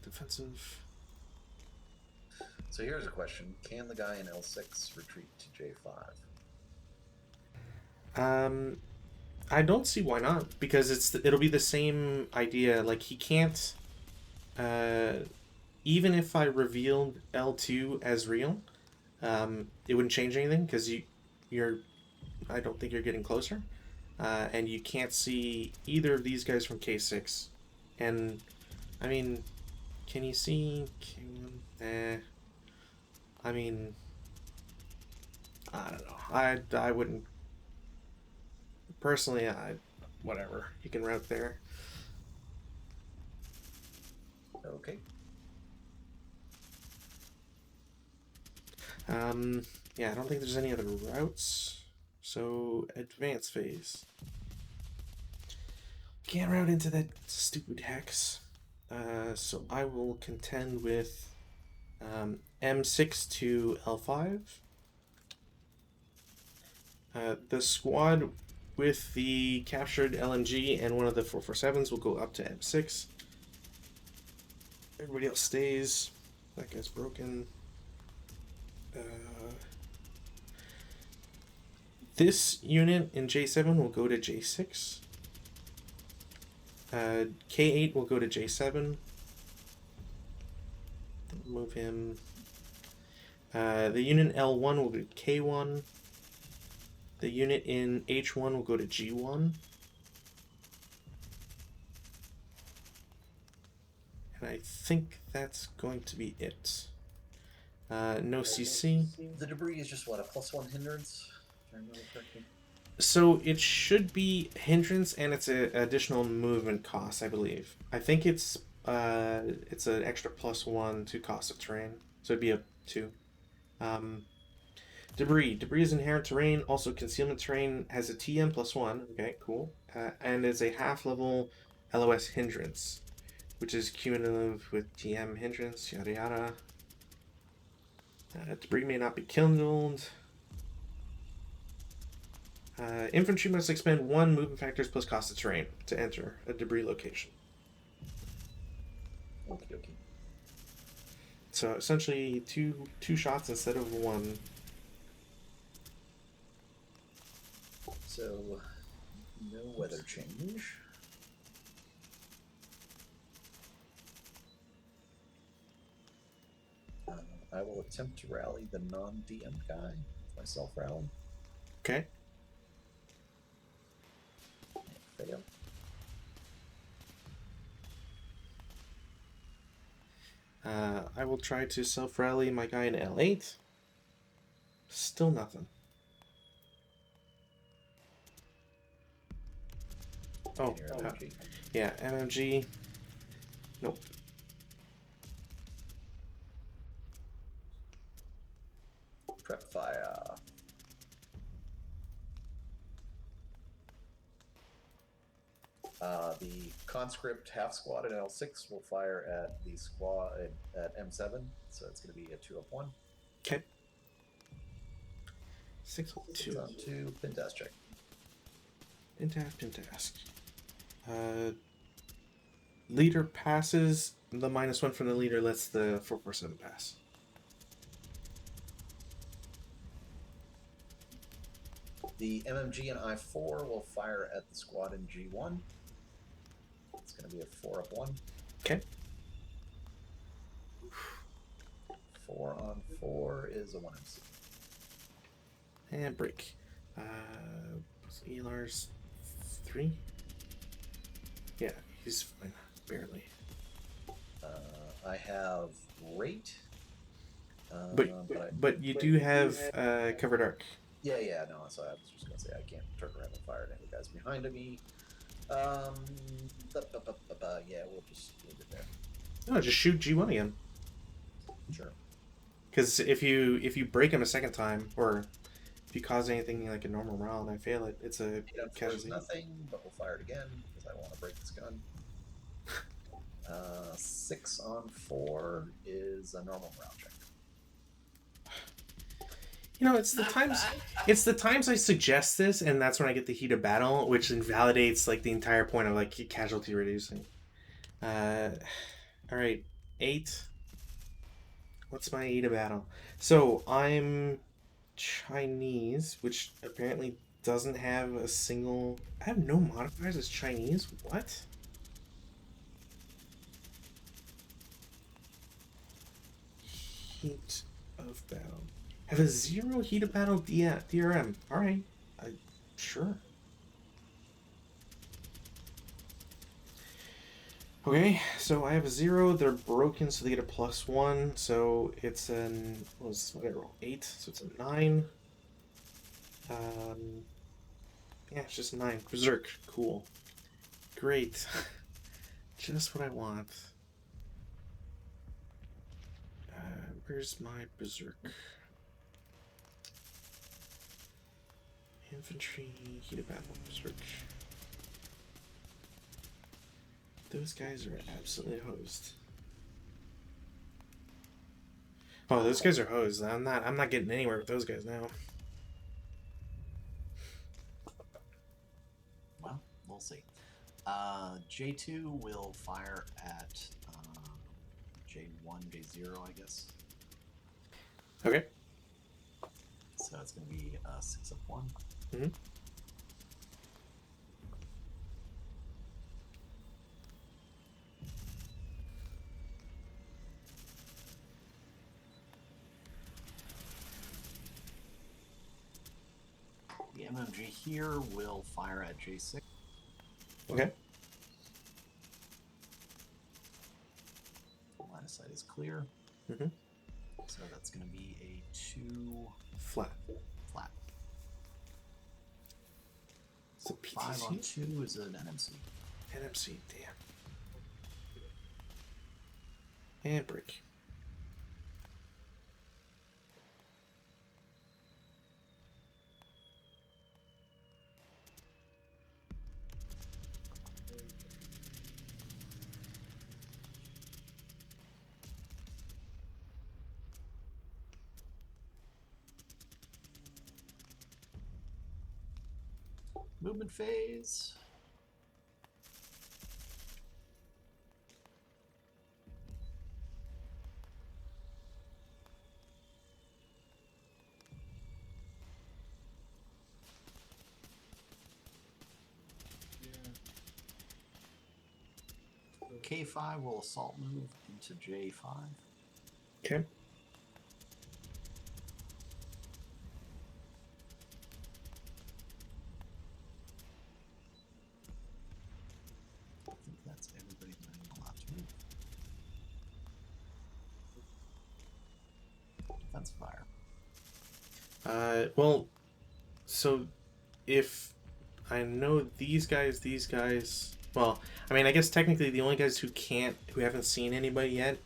Defensive. So here's a question. Can the guy in L6 retreat to J5? I don't see why not, because it'll be the same idea. Like, he can't, even if I revealed L2 as real, it wouldn't change anything, because I don't think you're getting closer, and you can't see either of these guys from K6, and, I mean, can you see K1? I mean, I don't know, I wouldn't personally, whatever. You can route there. Okay. Yeah, I don't think there's any other routes. So, advance phase. Can't route into that stupid hex. So I will contend with M6 to L5. The squad with the captured LMG and one of the 447s will go up to M6. Everybody else stays. That guy's broken. This unit in J7 will go to J6. K8 will go to J7. Move him. The unit L1 will go to K1. The unit in H1 will go to G1. And I think that's going to be it. No CC. The debris is just what, a +1 hindrance? If I remember correctly. So it should be hindrance and it's an additional movement cost, I believe. I think it's an extra +1 to cost of terrain. So it'd be a 2. Debris. Debris is inherent terrain. Also, concealment terrain has a TM +1. Okay, cool. And is a half-level LOS hindrance, which is cumulative with TM hindrance, yada yada. Debris may not be kindled. Infantry must expend 1 movement factors plus cost of terrain to enter a debris location. Okie dokie. So essentially, two shots instead of 1. So, no weather change. I will attempt to rally the non-DM guy. Myself rally. Okay. Fail. I will try to self-rally my guy in L8. Still nothing. Oh, yeah, MMG. Nope. Prep fire. The conscript half squad at L6 will fire at the squad at M7, so it's going to be a 2-up-1. Okay. 6-2. On 2, Pintask check. Pintask. Leader passes. The -1 from the leader lets the 447 pass. The MMG and I4 will fire at the squad in G1. It's going to be a 4-up-1. Okay. 4 on 4 is a 1MC. And break. Elar's 3. Yeah, he's fine. Barely. I have rate. But you do have covered arc. Yeah, no, so I was just going to say I can't turn around and fire at any guys behind me. Yeah, we'll just leave it there. No, just shoot G1 again. Sure. Because if you break him a second time, or if you cause anything like a normal round, I fail it. It's a casualty. Nothing, but we'll fire it again because I want to break this gun. 6 on 4 is a normal round check. You know, it's the times I suggest this, and that's when I get the heat of battle, which invalidates like the entire point of like casualty reducing. All right, 8. What's my heat of battle? So I'm Chinese, which apparently doesn't have a single. I have no modifiers as Chinese. What? Heat of battle. Have a 0 heat of battle DRM. Alright. Sure. Okay, so I have a 0. They're broken, so they get a +1. So it's an. What did I roll? 8. So it's a 9. Yeah, it's just 9. Berserk. Cool. Great. Just what I want. Where's my Berserk? Infantry, heat of battle, Berserk. Those guys are absolutely hosed. Oh, those guys are hosed. I'm not getting anywhere with those guys now. Well, we'll see. J2 will fire at J1, J0, I guess. Okay. So it's going to be 6 up 1. Mm-hmm. The MMG here will fire at J6. Okay. Line of sight is clear. Mm-hmm. So that's going to be a 2 Flat. flat. It's a 5 on PTC? 2 is an NMC. NMC, damn. And break. Movement phase. K5 will assault move into J5. Okay. I think that's everybody that I'm allowed to move. Defense fire. Well, so if I know these guys, well, I mean, I guess technically the only guys who haven't seen anybody yet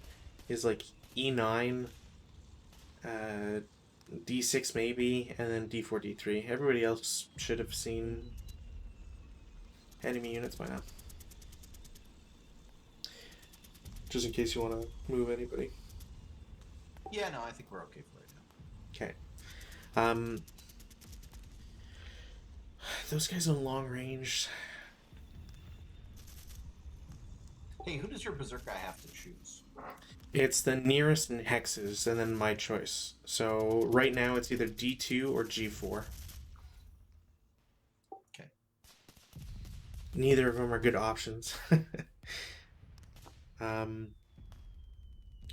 is like E9, D6 maybe, and then D4, D3. Everybody else should have seen enemy units by now. Just in case you want to move anybody. Yeah, no, I think we're okay for right now. Okay. Those guys on long range. Hey, who does your Berserk guy have to choose? It's the nearest in hexes, and then my choice. So right now it's either D2 or G4. Okay. Neither of them are good options. Or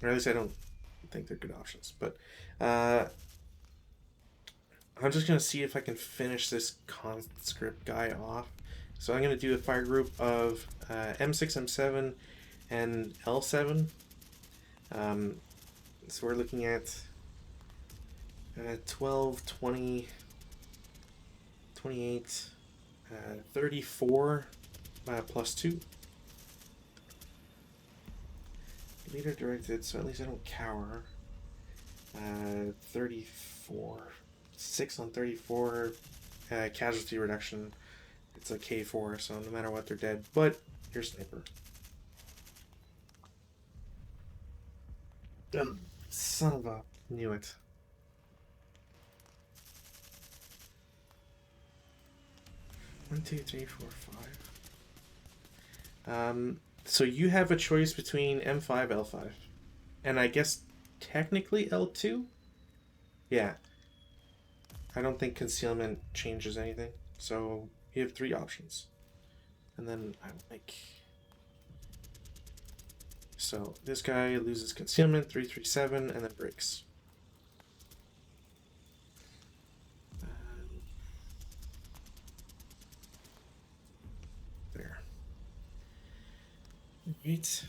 at least I don't think they're good options. But I'm just going to see if I can finish this conscript guy off. So I'm going to do a fire group of M6, M7, and L7. So we're looking at 12, 20, 28, 34 plus 2. Leader directed, so at least I don't cower. 34. 6 on 34. Casualty reduction. It's a K4, so no matter what, they're dead. But you're sniper. Son of a... Knew it. One, two, three, four, five. So you have a choice between M5, L5. And I guess technically L2? Yeah. I don't think concealment changes anything. So you have 3 options. And then I like... So this guy loses concealment, 337, and then breaks. There. Right.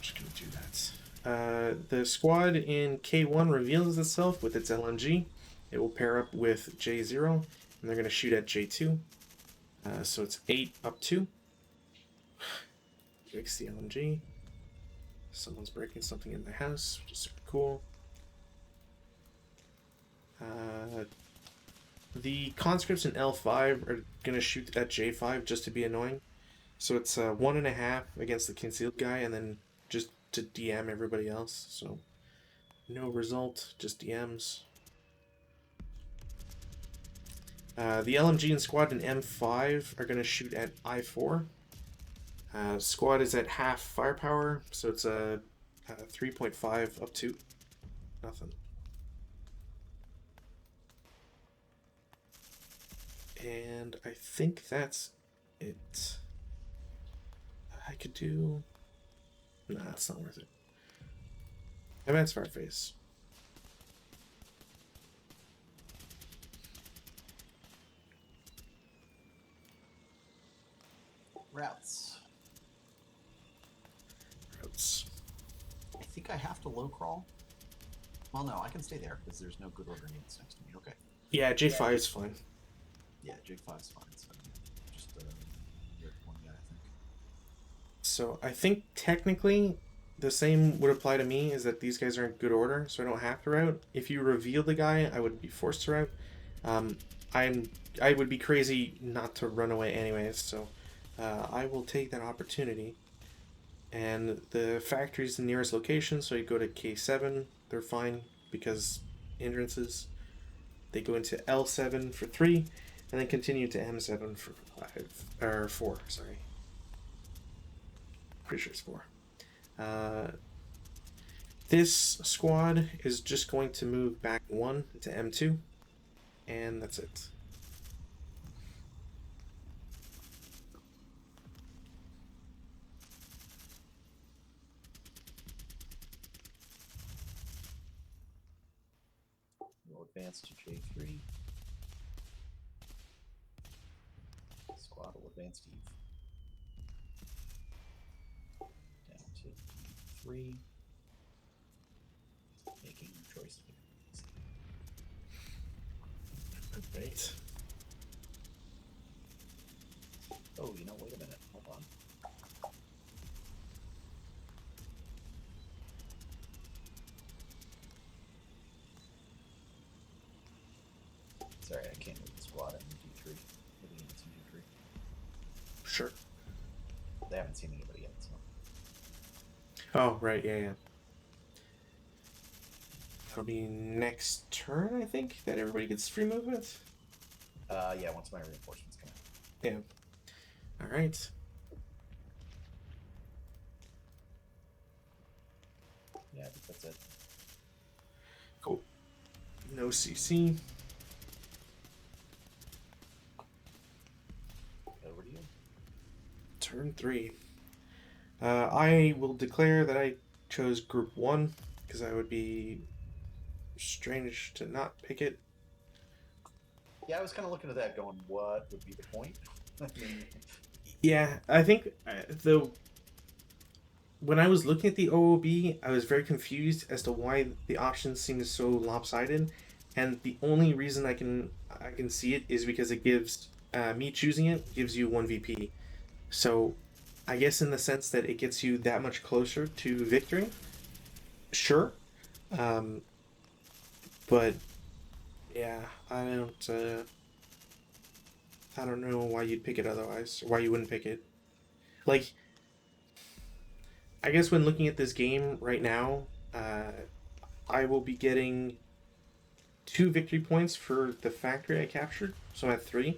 Just gonna do that. The squad in K1 reveals itself with its LMG. It will pair up with J0, and they're going to shoot at J2. So it's 8 up 2. Fix the LMG. Someone's breaking something in the house, which is super cool. The conscripts in L5 are going to shoot at J5 just to be annoying. So it's 1.5 against the concealed guy, and then just to DM everybody else. So no result, just DMs. The LMG and squad in M5 are going to shoot at I4. Squad is at half firepower, so it's a 3.5 up 2. Nothing. And I think that's it. I could do... Nah, it's not worth it. Advanced Fireface. Routes. Routes. I think I have to low crawl. Well, no, I can stay there because there's no good order needs next to me. Okay. Yeah, J5 is fine. Yeah, J5 is fine. So just one guy, I think. So I think technically the same would apply to me, is that these guys are in good order, so I don't have to route. If you reveal the guy, I would be forced to route. I would be crazy not to run away anyways, so I will take that opportunity. And the factory's the nearest location, so you go to K7, they're fine because hindrances. They go into L7 for 3, and then continue to M7 for 5, or 4, sorry. Pretty sure it's 4. This squad is just going to move back 1 to M2, and that's it. We'll advance to J3. Squad will advance to Eve. Down to D3. Making choices. Right. Oh, you know, wait a minute. Hold on. Sorry, I can't move the squad in D3. Moving into D3. Sure. They haven't seen anybody yet, so. Oh, right, yeah. That'll be next turn, I think, that everybody gets free movement. Yeah, once my reinforcements come in. Yeah. Alright. Yeah, I think that's it. Cool. No CC. Over to you. Turn 3. I will declare that I chose group 1, because I would be strange to not pick it. Yeah, I was kind of looking at that going, what would be the point? I mean, Yeah, I think when I was looking at the OOB, I was very confused as to why the options seemed so lopsided, and the only reason I can see it is because it gives me choosing it gives you 1 VP. So I guess in the sense that it gets you that much closer to victory, sure. But yeah, I don't know why you'd pick it otherwise, or why you wouldn't pick it. Like, I guess when looking at this game right now, I will be getting 2 victory points for the factory I captured, so I'm at 3.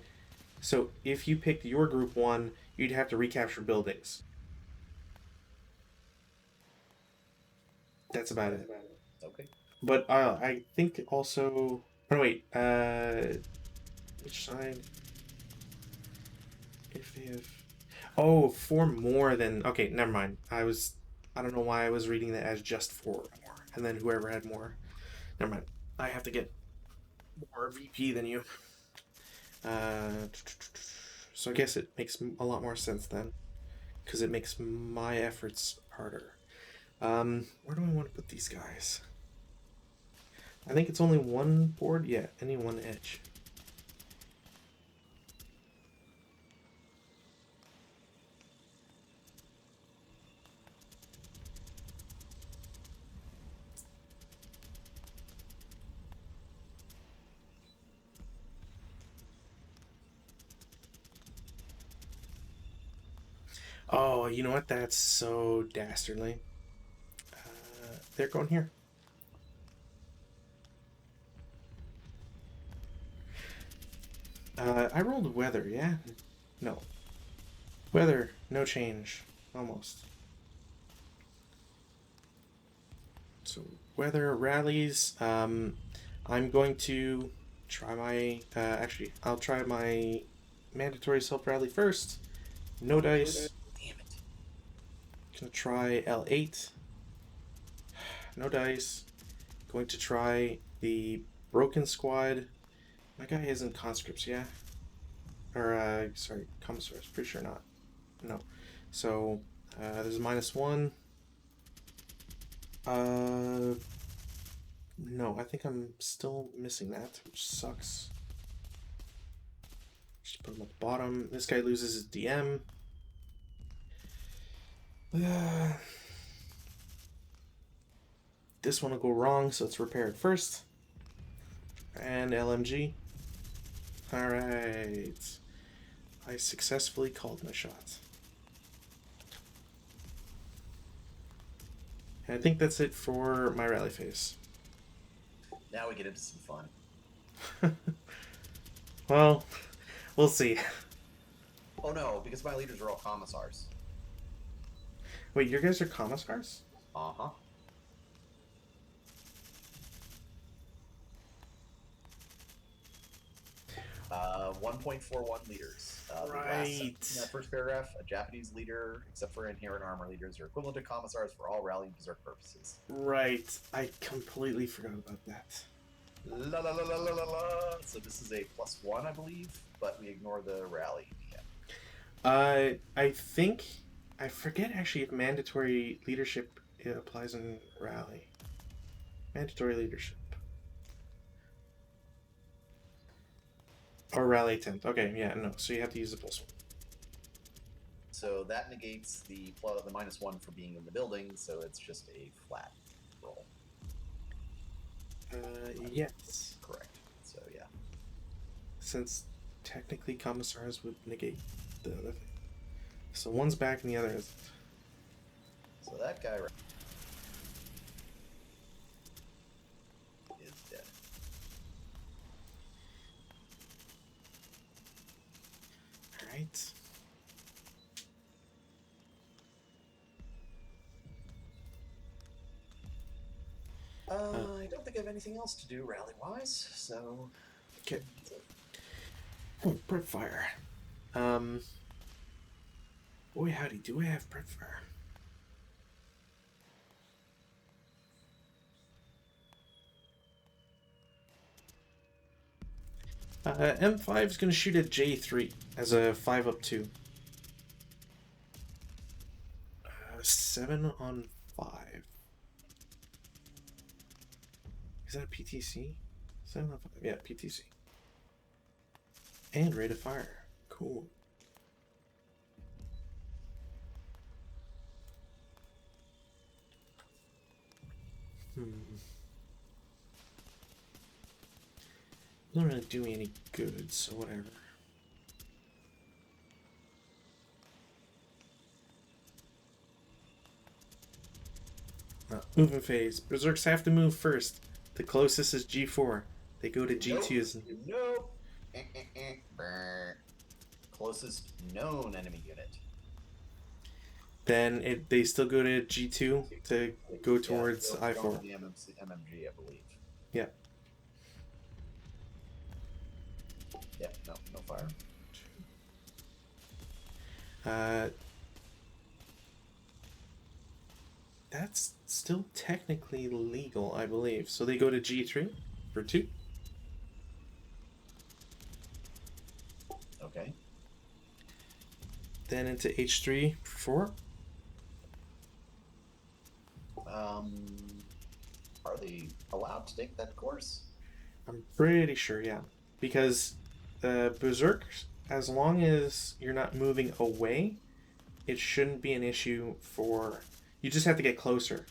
So if you picked your group 1, you'd have to recapture buildings. That's about it. okay. But I think also... Oh, wait. Which side? If they have... Oh, 4 more than... Okay, never mind. I don't know why I was reading that as just 4 more. And then whoever had more. Never mind. I have to get more VP than you. So I guess it makes a lot more sense then. Because it makes my efforts harder. Where do I want to put these guys? I think it's only one board. Yeah, any one edge. Oh, you know what? That's so dastardly. They're going here. I rolled weather, yeah? No. Weather, no change. Almost. So, weather rallies. I'm going to try my. Actually, I'll try my mandatory self rally first. No dice. Damn it. Gonna try L8. No dice. Going to try the broken squad. My guy isn't conscripts, yeah? Or, sorry, commissars. Pretty sure not. No. So, there's a -1. No, I think I'm still missing that, which sucks. Just put him at the bottom. This guy loses his DM. This one will go wrong, so it's repaired first. And LMG. Alright. I successfully called my shot. And I think that's it for my rally phase. Now we get into some fun. Well, we'll see. Oh no, because my leaders are all commissars. Wait, your guys are commissars? Uh-huh. Uh, 1.41 leaders. The last Right. sentence in that first paragraph, a Japanese leader, except for inherent armor leaders, are equivalent to commissars for all rally and berserk purposes. Right. I completely forgot about that. La la la la la la la. So this is a +1, I believe, but we ignore the rally. Yeah. I think I forget actually if mandatory leadership applies in rally. Mandatory leadership. Or rally attempt. Okay, yeah, no. So you have to use the +1. So that negates the -1 for being in the building, so it's just a flat roll. Yes. Correct. So yeah. Since technically commissars would negate the other thing. So one's back and the other isn't. So that guy is dead. Alright. I don't think I have anything else to do rally-wise, so... Okay. Oh, prep fire. Boy howdy, do I have prep fire? M5 is going to shoot at J3 as a 5-up-2. 7 on 5. Is that a PTC? 7 on 5. Yeah, PTC. And rate of fire. Cool. Doesn't really do me any good, so whatever. Moving phase. Berserks have to move first. The closest is G4. They go to G2s. Nope. Closest known enemy unit. Then they still go to G2 to go towards don't I4. The MMG, I believe. Yeah. Yeah, no fire. That's still technically legal, I believe. So they go to G3 for 2. Okay. Then into H3 for 4. to take that course? I'm pretty sure, yeah. Because Berserk, as long as you're not moving away, it shouldn't be an issue for... You just have to get closer.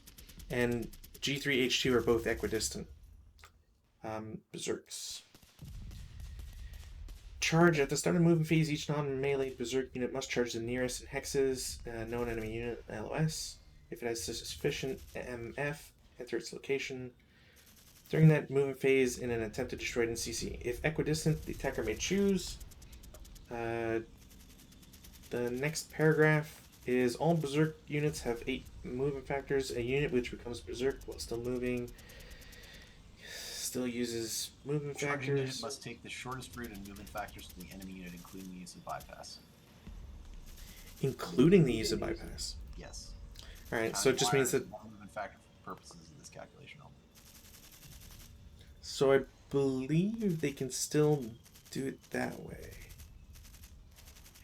And G3, H2 are both equidistant. Berserks. Charge. At the start of the movement phase, each non-melee Berserk unit must charge the nearest in hexes known enemy unit LOS. If it has sufficient MF, enter its location. During that movement phase in an attempt to destroy it in CC. If equidistant, the attacker may choose. The next paragraph is all Berserk units have 8 movement factors. A unit which becomes Berserk while still moving still uses movement Charging factors. unit must take the shortest route and movement factors to the enemy unit, including the use of bypass. Including the use of bypass. Yes. Alright, so it just means that... One movement factor for purposes of this calculation only. So I believe they can still do it that way.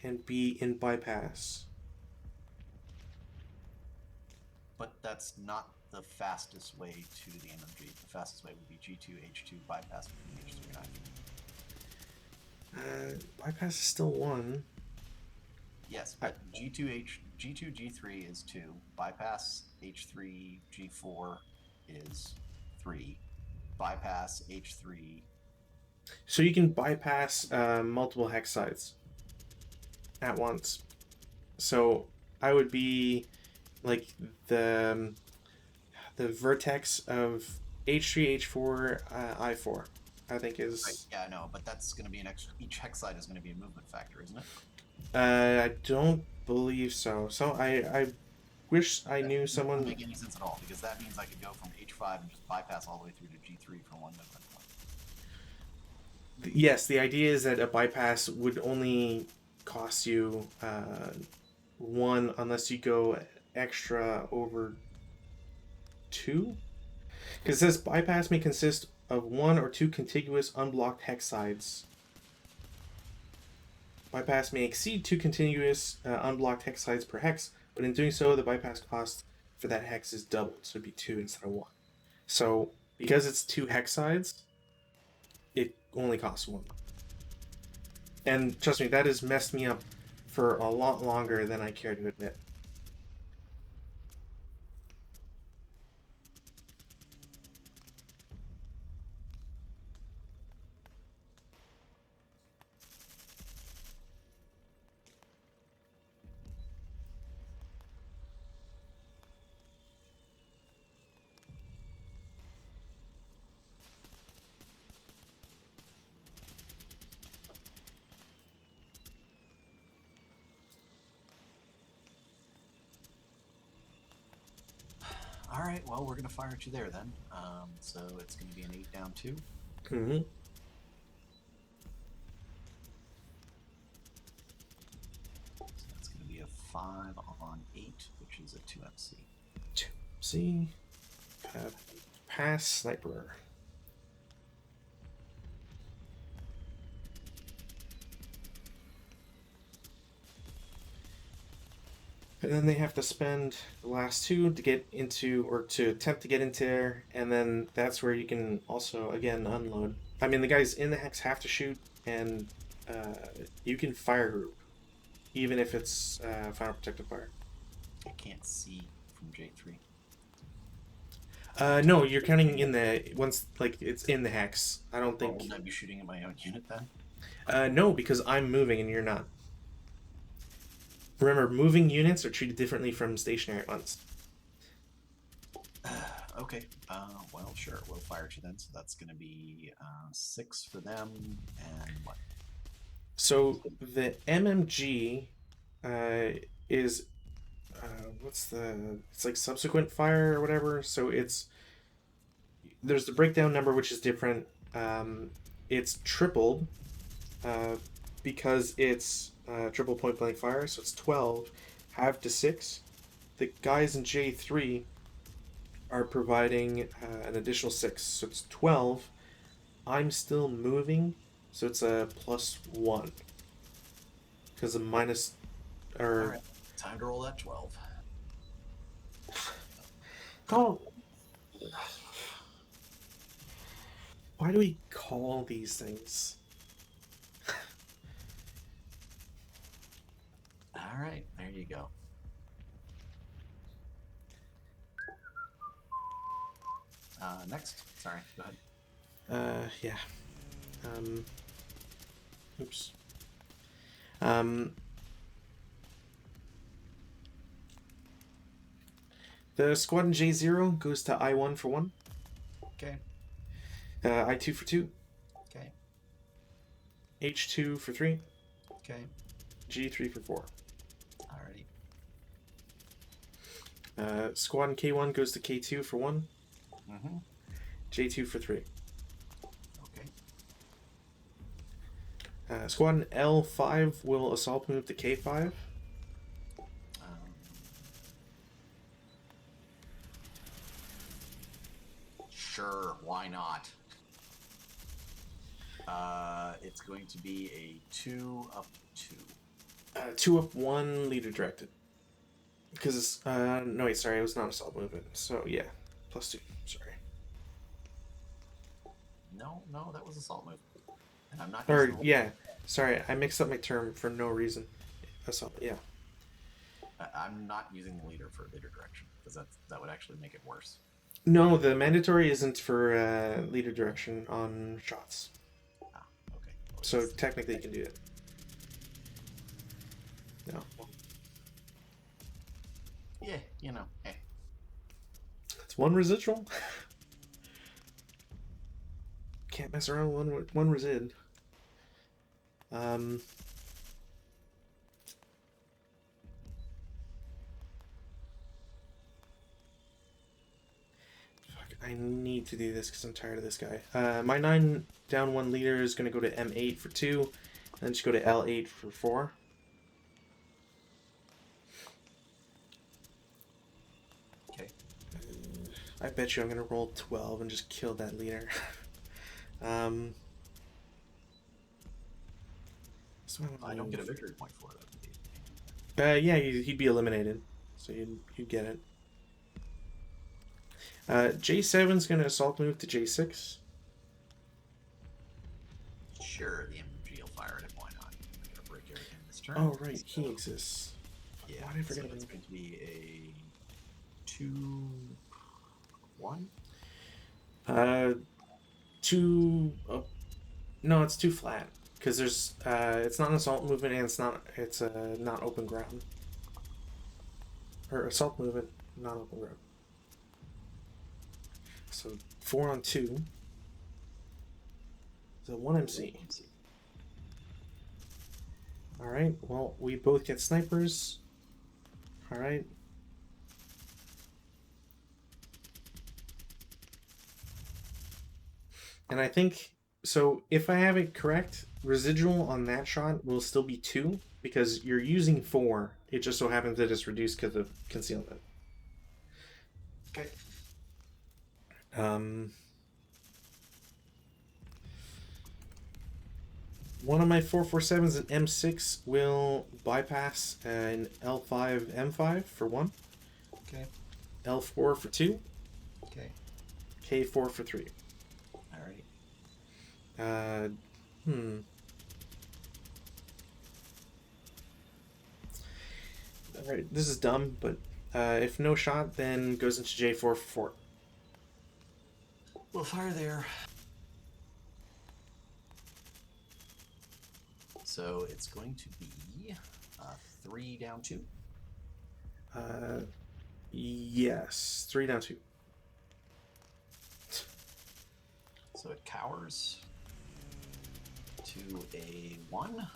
And be in bypass. But that's not the fastest way to the MMG. The fastest way would be G2, H2, bypass between H3 and I3. Bypass is still 1. Yes, but G2, G3 is 2. Bypass H3, G4 is 3. Bypass H3. So you can bypass multiple hex sides at once. So I would be like the vertex of H3, H4, I4, I think is... Right. Yeah, no, but that's going to be an extra... Each hex side is going to be a movement factor, isn't it? I don't believe so. So I wish I knew someone... Doesn't make any sense at all, because that means I could go from H5 and just bypass all the way through to G3 for one movement point. Yes, the idea is that a bypass would only cost you 1 unless you go extra over 2? Because it says bypass may consist of 1 or 2 contiguous unblocked hex sides. Bypass may exceed 2 contiguous unblocked hex sides per hex, but in doing so, the bypass cost for that hex is doubled, so it'd be 2 instead of 1. So, because it's 2 hex sides, it only costs 1. And trust me, that has messed me up for a lot longer than I care to admit. Alright, well, we're going to fire at you there then. So it's going to be an 8 down 2. Mm-hmm. So that's going to be a 5 on 8, which is a 2MC. 2MC. Pass sniper. And then they have to spend the last 2 to get into, or to attempt to get into there, and then that's where you can also, again, unload. I mean, the guys in the hex have to shoot, and you can fire group, even if it's final protective fire. I can't see from J3. No, you're counting in the, once, like, it's in the hex. I don't think... Wouldn't I be shooting at my own unit then? No, because I'm moving and you're not. Remember, moving units are treated differently from stationary ones. Okay, well, sure, we'll fire at you then. So that's going to be 6 for them, and what? So the MMG is what's the? It's like subsequent fire or whatever. So there's the breakdown number which is different. It's tripled because it's triple point blank fire. So it's 12, halved to 6. The guys in J3 are providing an additional 6, so it's 12. I'm still moving, so it's a +1 because of minus or. All right, time to roll that 12. Oh. Why do we call these things? All right, there you go. Next. Sorry, go ahead. Yeah. Oops. The squad in J0 goes to I1 for 1. Okay. I2 for 2. Okay. H2 for 3. Okay. G3 for 4. Alrighty. Squad in K1 goes to K2 for 1. Mm-hmm. J2 for 3. Okay. Squad in L5 will assault move to K5. Sure, why not? It's going to be a 2 up 2. 2 up 1 leader directed. Because, no wait, sorry, it was not assault movement. So, yeah, +2, sorry. No, that was assault movement. And I'm not Or, using the yeah, sorry, I mixed up my term for no reason. Assault, yeah. I'm not using the leader for leader direction, because that would actually make it worse. No, the mandatory isn't for leader direction on shots. Ah, okay. Well, So technically you can do it. No. Yeah, you know, hey. It's 1 residual. Can't mess around with one resid. I need to do this because I'm tired of this guy. My 9 down 1 leader is going to go to M8 for 2, and then just go to L8 for 4. Okay. I bet you I'm going to roll 12 and just kill that leader. So I don't get a victory point for it. Yeah, he'd be eliminated, so you'd get it. J7's going to assault move to J6. Sure, the MG will fire it. Why not? I'm going to break everything this turn. Oh, right, he exists. Yeah, why did I forget so it's about going to be a 2 1. 2. No, it's 2 flat because there's it's not an assault movement and it's not open ground. Or assault movement, not open ground. So 4 on 2. So 1 MC. Alright, well, we both get snipers. Alright. And I think, so if I have it correct, residual on that shot will still be 2, because you're using 4. It just so happens that it's reduced because of concealment. Okay. One of my 447s in M6 will bypass an L5 M5 for 1. Okay. L4 for 2. Okay. K4 for 3. Alrighty. Alright, this is dumb, but if no shot, then goes into J4 for 4. We'll fire there. So it's going to be 3 down 2. Yes, 3 down 2. So it cowers to a 1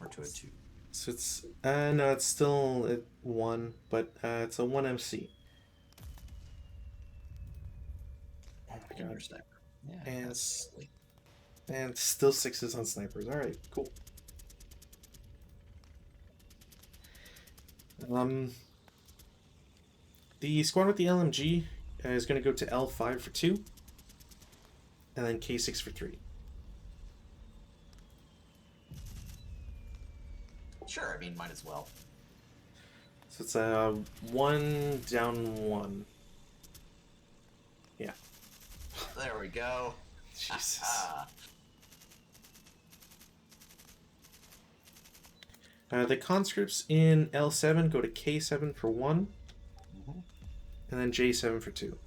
or to a 2. So it's no, it's still at 1, but it's a 1 MC. Oh my god. Sniper. Yeah, And that's silly. And still 6s on snipers. Alright, cool. The squad with the LMG is going to go to L5 for 2. And then K6 for 3. Sure, I mean, might as well. So it's a 1 down 1. Yeah. There we go. Jesus. The conscripts in L7 go to K7 for 1, Mm-hmm. and then J7 for 2.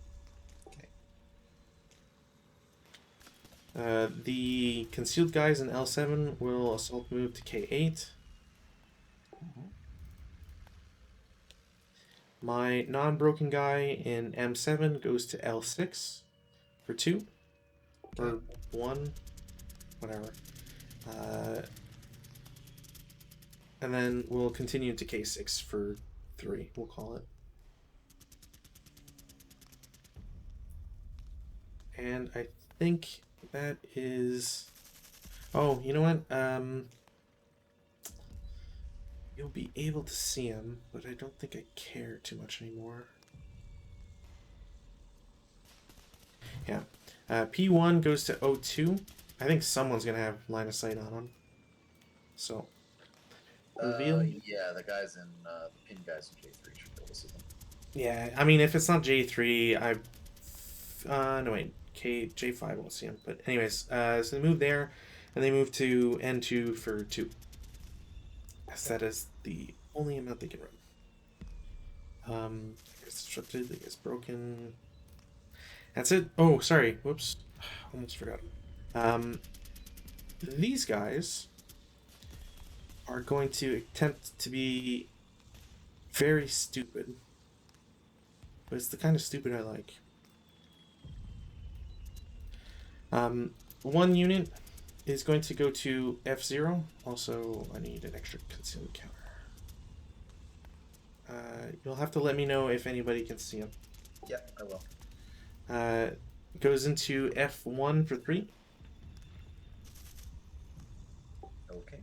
Okay. The concealed guys in L7 will assault move to K8. Mm-hmm. My non-broken guy in M7 goes to L6 for 2, or Okay. 1, whatever. And then we'll continue to K6 for 3, we'll call it. And I think that is... Oh, you know what? You'll be able to see him, but I don't think I care too much anymore. Yeah. P1 goes to O2. I think someone's going to have line of sight on him. So, reveal? Yeah, the guys in the pin guys in J3 should be able to see them. Yeah, I mean, if it's not J3, no, wait. J5 won't see him. But anyways, so they move there, and they move to N2 for 2. As that is the only amount they can run. I guess disrupted, I guess broken. That's it. Oh, sorry. Whoops. Almost forgot. These guys are going to attempt to be very stupid. But it's the kind of stupid I like. One unit is going to go to F0. Also, I need an extra concealment counter. You'll have to let me know if anybody can see him. Yep, I will. Goes into F1 for 3. Okay.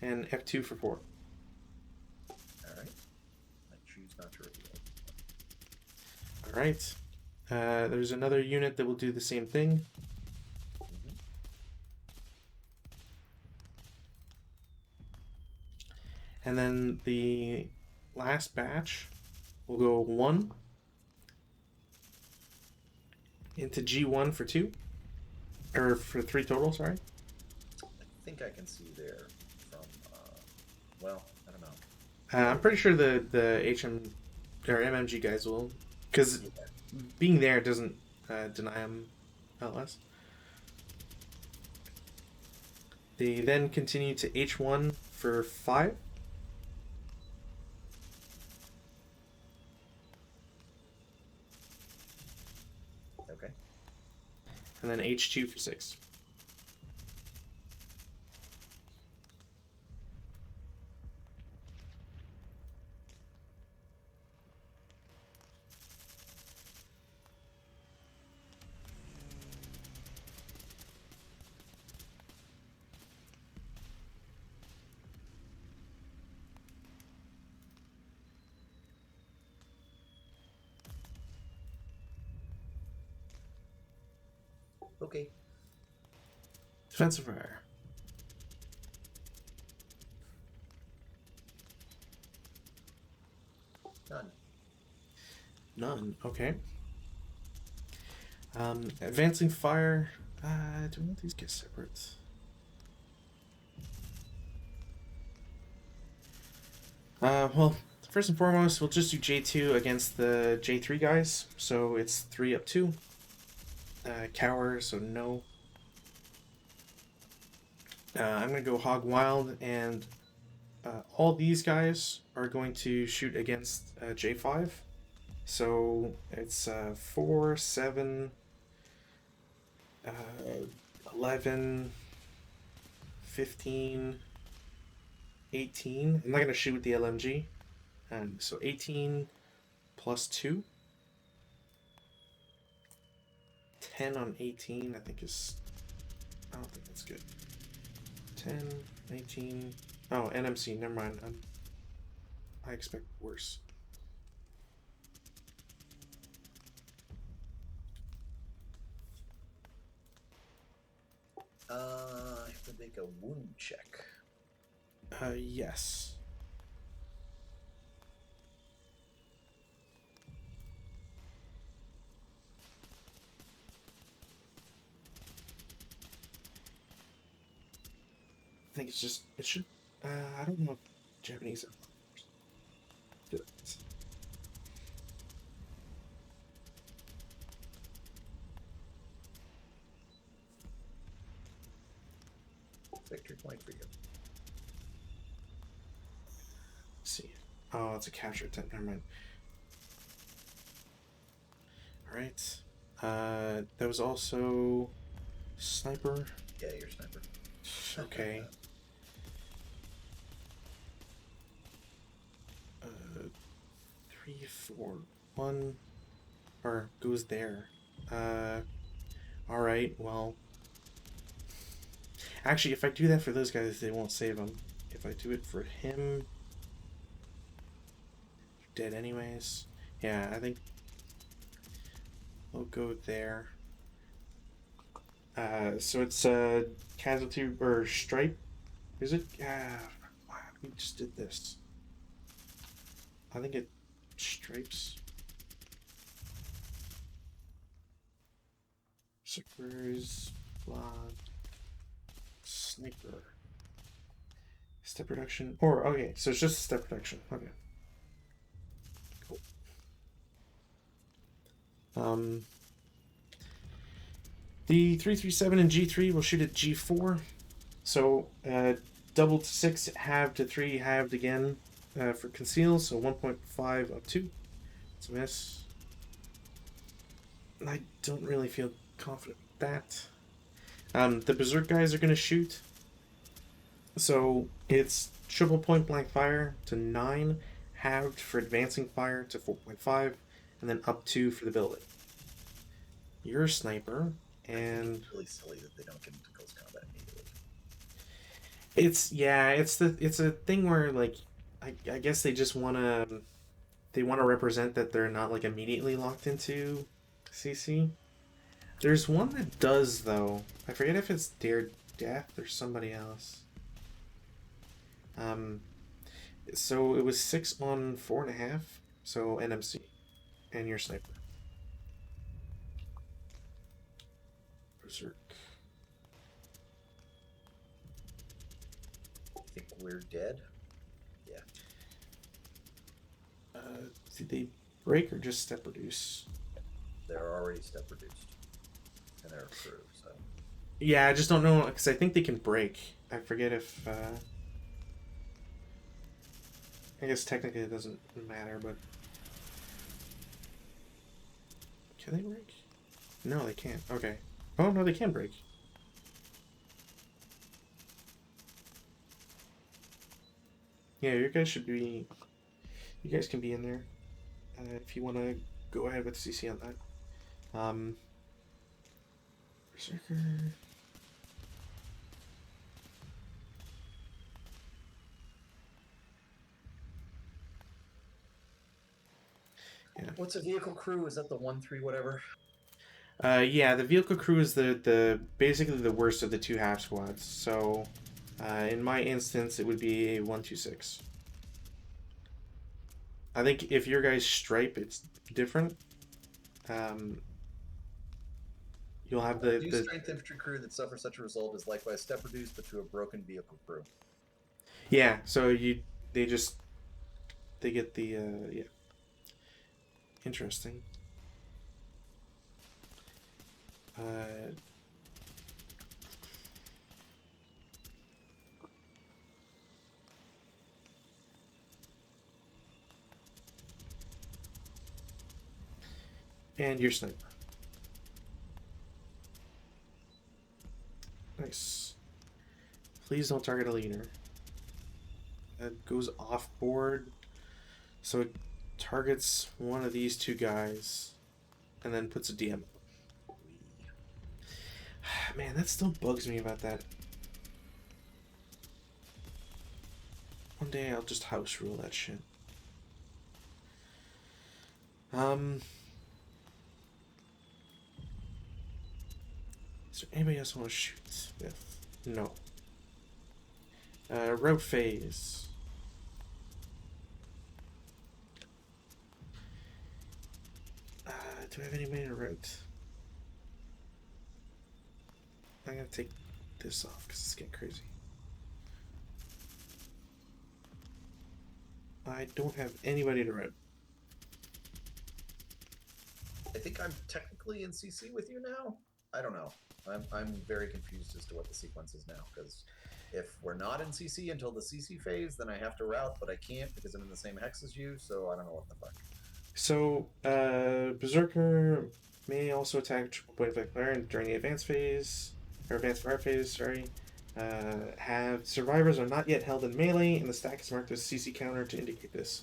And F2 for 4. Alright. I choose not to reveal. Alright. There's another unit that will do the same thing. Mm-hmm. And then the last batch will go 1 into G1 for 2. Or for 3 total, sorry. I think I can see there from, well, I don't know. I'm pretty sure the HM or MMG guys will, because Yeah. being there doesn't deny them LS. They then continue to H1 for 5. Okay. And then H2 for 6. Okay. Defensive fire. None. None. Okay. Advancing fire. Do we want these guys separate? Well, first and foremost, we'll just do J2 against the J3 guys. So it's 3 up 2. Cower, so no. I'm going to go Hog Wild, and all these guys are going to shoot against J5. So it's 4, 7, 11, 15, 18. I'm not going to shoot with the LMG. So 18 plus 2. 10 on 18, I think is... I don't think that's good. 10, 18... Oh, NMC, never mind. I expect worse. I have to make a wound check. Yes. think it's just it should. I don't know if Japanese. Do it. Victory point for you. Let's see. Oh, it's a capture attempt. Never mind. All right. That was also sniper. Yeah, your sniper. Okay. 3, 4, 1, or goes there. All right. Well, actually, if I do that for those guys, they won't save them. If I do it for him, dead anyways. Yeah, I think we'll go there. So it's casualty or stripe. Is it? We just did this. I think it stripes. Snipers, blood, sniper. Step reduction. Or, okay, so it's just step reduction. Okay. Cool. The 337 and G3 will shoot at G4. So, double to 6, halved to 3, halved again for conceal. So 1.5 up 2. It's a miss. I don't really feel confident with that. The Berserk guys are going to shoot. So it's triple point blank fire to 9, halved for advancing fire to 4.5, and then up 2 for the building. You're a sniper, and It's really silly that they don't get into close combat immediately. it's a thing where like I guess they just wanna represent that they're not like immediately locked into CC. There's one that does though. I forget if it's Dare Death or somebody else. So it was 6 on 4.5. So NMC, and your sniper. Berserk. Think we're dead? Yeah. Did they break or just step reduce? They're already step reduced. And they're crew, so. Yeah, I just don't know because I think they can break. I forget if. I guess technically it doesn't matter, but can they break? No, they can't. Okay. Oh no, they can break. Yeah, you guys should be. You guys can be in there if you want to go ahead with CC on that. Berserker. Yeah. What's a vehicle crew? Is that the 1-3 whatever? Yeah, the vehicle crew is the basically the worst of the 2 half squads. So, in my instance, it would be a 1-2-6. I think if your guys stripe, it's different. You'll have the strength infantry crew that suffers such a result is likewise step reduced, but to a broken vehicle crew. yeah. So they get the yeah. Interesting. And your sniper. Nice. Please don't target a leader. That goes off board. So it targets one of these 2 guys and then puts a DM. Man, that still bugs me about that. One day I'll just house rule that shit. Is there anybody else I want to shoot with? No. Route phase. Do I have anybody to route? I'm gonna take this off because it's getting crazy. I don't have anybody to route. I think I'm technically in CC with you now. I don't know. I'm very confused as to what the sequence is now, because if we're not in CC until the CC phase, then I have to route, but I can't because I'm in the same hex as you, so I don't know what the fuck. So, Berserker may also attack triple point blank fire during the advanced phase, or advanced fire phase, sorry. Have survivors are not yet held in melee, and the stack is marked as CC counter to indicate this.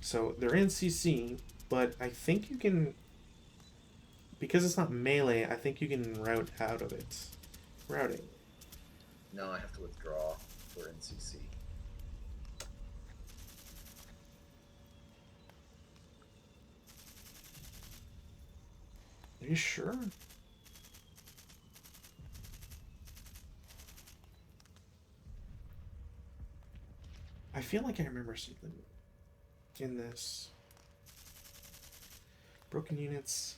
So, they're in CC, but I think you can, because it's not melee, I think you can route out of it. Routing. No, I have to withdraw. We're in CC. Are you sure? I feel like I remember something in this. Broken units.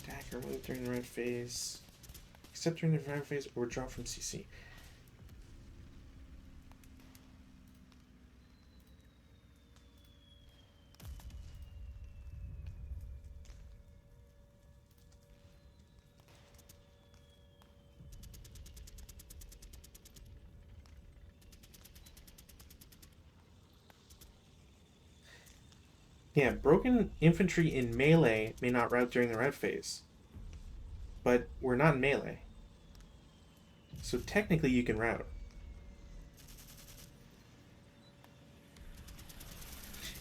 Attack or move during the red phase. Except during the red phase or drop from CC. Yeah, broken infantry in melee may not route during the red phase. But we're not in melee. So technically you can route.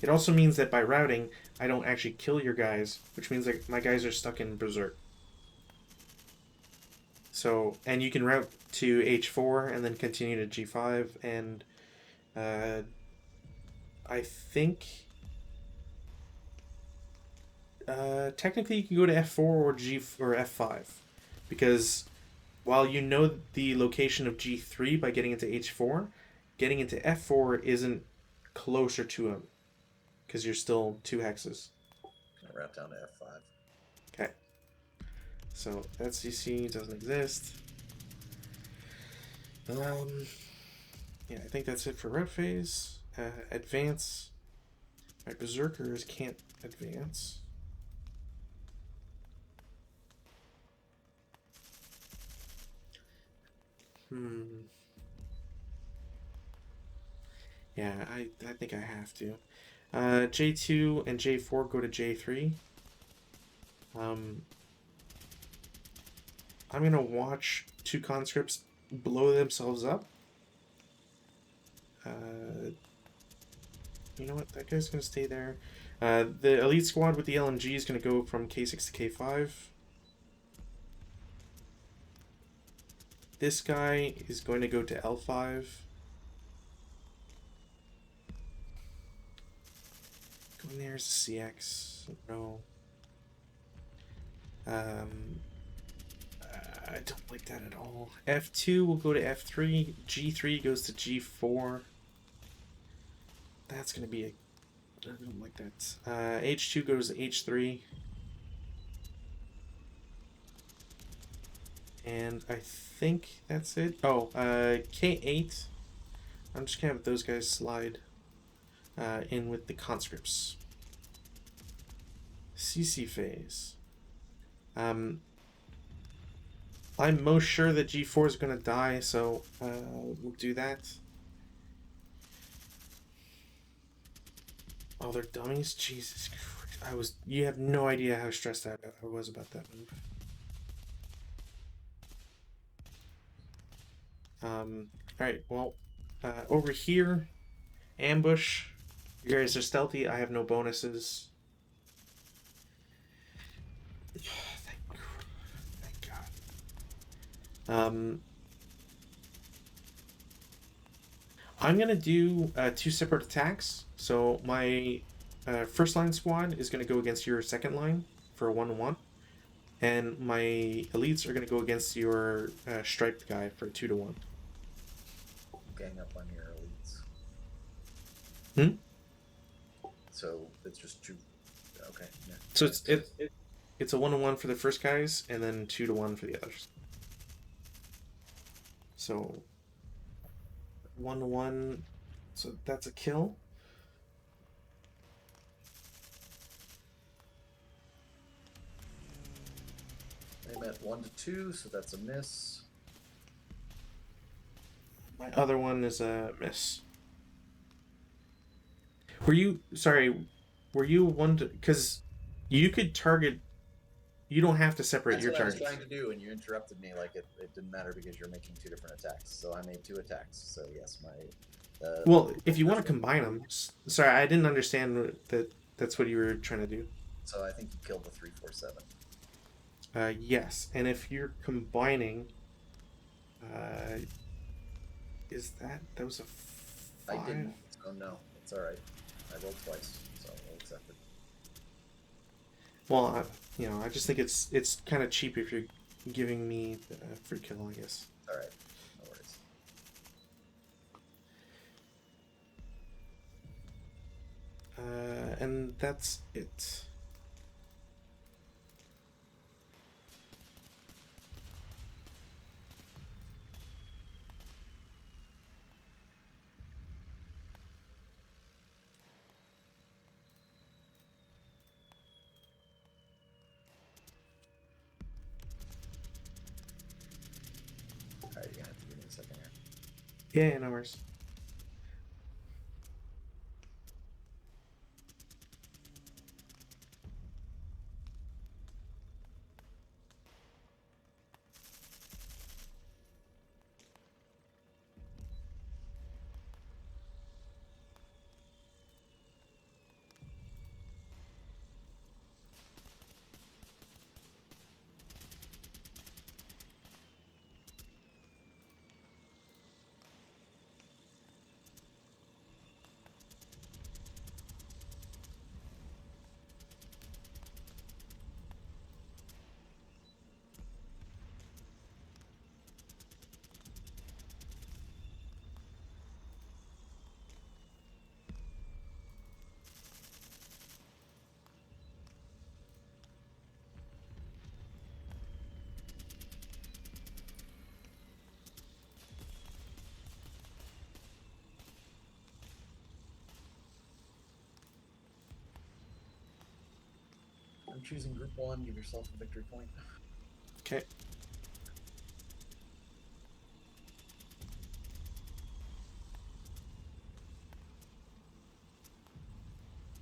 It also means that by routing, I don't actually kill your guys, which means that my guys are stuck in Berserk. So, and you can route to H4 and then continue to G5, and I think technically you can go to F4 or F5, because while you know the location of G3 by getting into H4, getting into F4 isn't closer to him, because you're still 2 hexes. Gonna route down to F5. Okay. So that CC doesn't exist. Yeah, I think that's it for red phase. Advance. My berserkers can't advance. Yeah, I think I have to. J2 and J4 go to J3. I'm gonna watch 2 conscripts blow themselves up. You know what? That guy's gonna stay there. The elite squad with the LMG is gonna go from K6 to K5. This guy is going to go to L5. Going there is CX. No. I don't like that at all. F2 will go to F3. G3 goes to G4. That's gonna be a... I don't like that. H2 goes to H3. And I think that's it. Oh, K8. I'm just gonna have those guys slide in with the conscripts. CC phase. I'm most sure that G4 is gonna die, so we'll do that. Oh, they're dummies? Jesus Christ. You have no idea how stressed out I was about that move. Alright, well, over here, ambush. You guys are stealthy. I have no bonuses. Thank God. I'm gonna do 2 separate attacks. So my first line squad is gonna go against your second line for a 1-1, and my elites are gonna go against your striped guy for a 2-1. Gang up on your elites. So it's just 2. Okay. Yeah. So it's a 1-1 for the first guys, and then 2-1 for the others. So 1-1, so that's a kill. I'm at 1-2, so that's a miss. My other one is a miss. Were you one to, because you could target, you don't have to separate That's your what I was targets. trying to do, and you interrupted me like it didn't matter because you're making 2 different attacks. So I made 2 attacks. So yes, my. Well, if you want to combine them, sorry, I didn't understand that. That's what you were trying to do. So I think you killed the 347. Yes, and if you're combining, uh, that was a 5? I didn't. So no, it's all right. I rolled twice, so we'll accept it. Well, I just think it's kind of cheap if you're giving me a free kill, I guess. All right, no worries. And that's it. All right, you're gonna have to give me a second here. Yeah, no worries. I'm choosing group 1. Give yourself a victory point. Okay.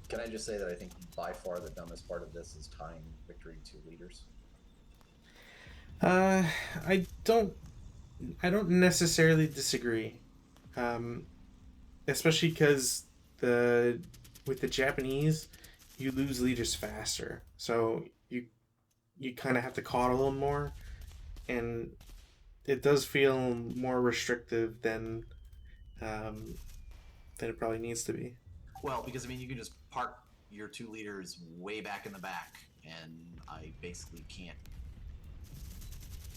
Can I just say that I think by far the dumbest part of this is tying victory to leaders? I don't necessarily disagree, especially because with the Japanese, you lose leaders faster, so you kind of have to coddle them more, and it does feel more restrictive than it probably needs to be. Well, because I mean, you can just park your 2 leaders way back in the back, and I basically can't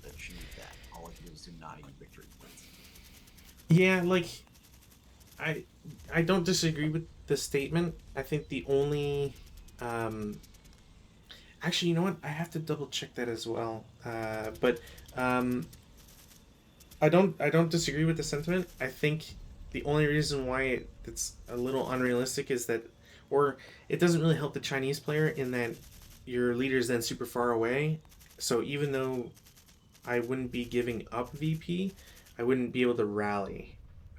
achieve that. All I can do is do 90 victory points. Yeah, like I don't disagree with the statement. I think the only actually, you know what? I have to double check that as well. But I don't disagree with the sentiment. I think the only reason why it's a little unrealistic is that, or it doesn't really help the Chinese player in that your leader is then super far away. So even though I wouldn't be giving up VP, I wouldn't be able to rally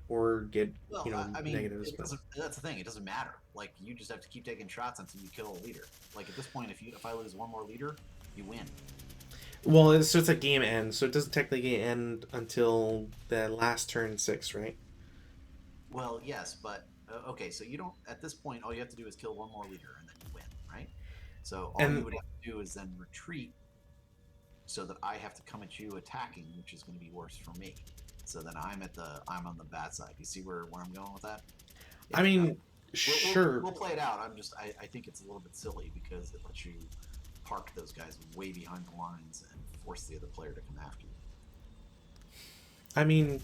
or get Well, I mean, negatives. that's the thing. It doesn't matter. Like, you just have to keep taking shots until you kill a leader. Like, at this point, if I lose 1 more leader, you win. Well, so it's a game end, so it doesn't technically end until the last turn 6, right? Well, yes, but okay. So you don't. At this point, all you have to do is kill 1 more leader, and then you win, right? So all you would have to do is then retreat, so that I have to come at you attacking, which is going to be worse for me. So then I'm on the bad side. You see where I'm going with that? Yeah, I mean, sure. We'll play it out. I think it's a little bit silly because it lets you park those guys way behind the lines and force the other player to come after you. I mean,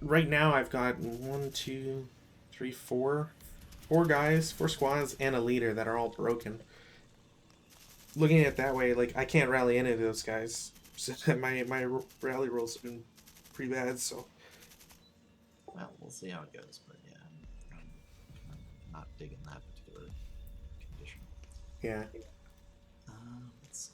right now I've got 1, 2, 3, 4 guys, 4 squads, and a leader that are all broken. Looking at it that way, like, I can't rally any of those guys. My rally rolls have been pretty bad, so Well, we'll see how it goes, but yeah, I'm not digging that particular condition. Yeah. Let's see.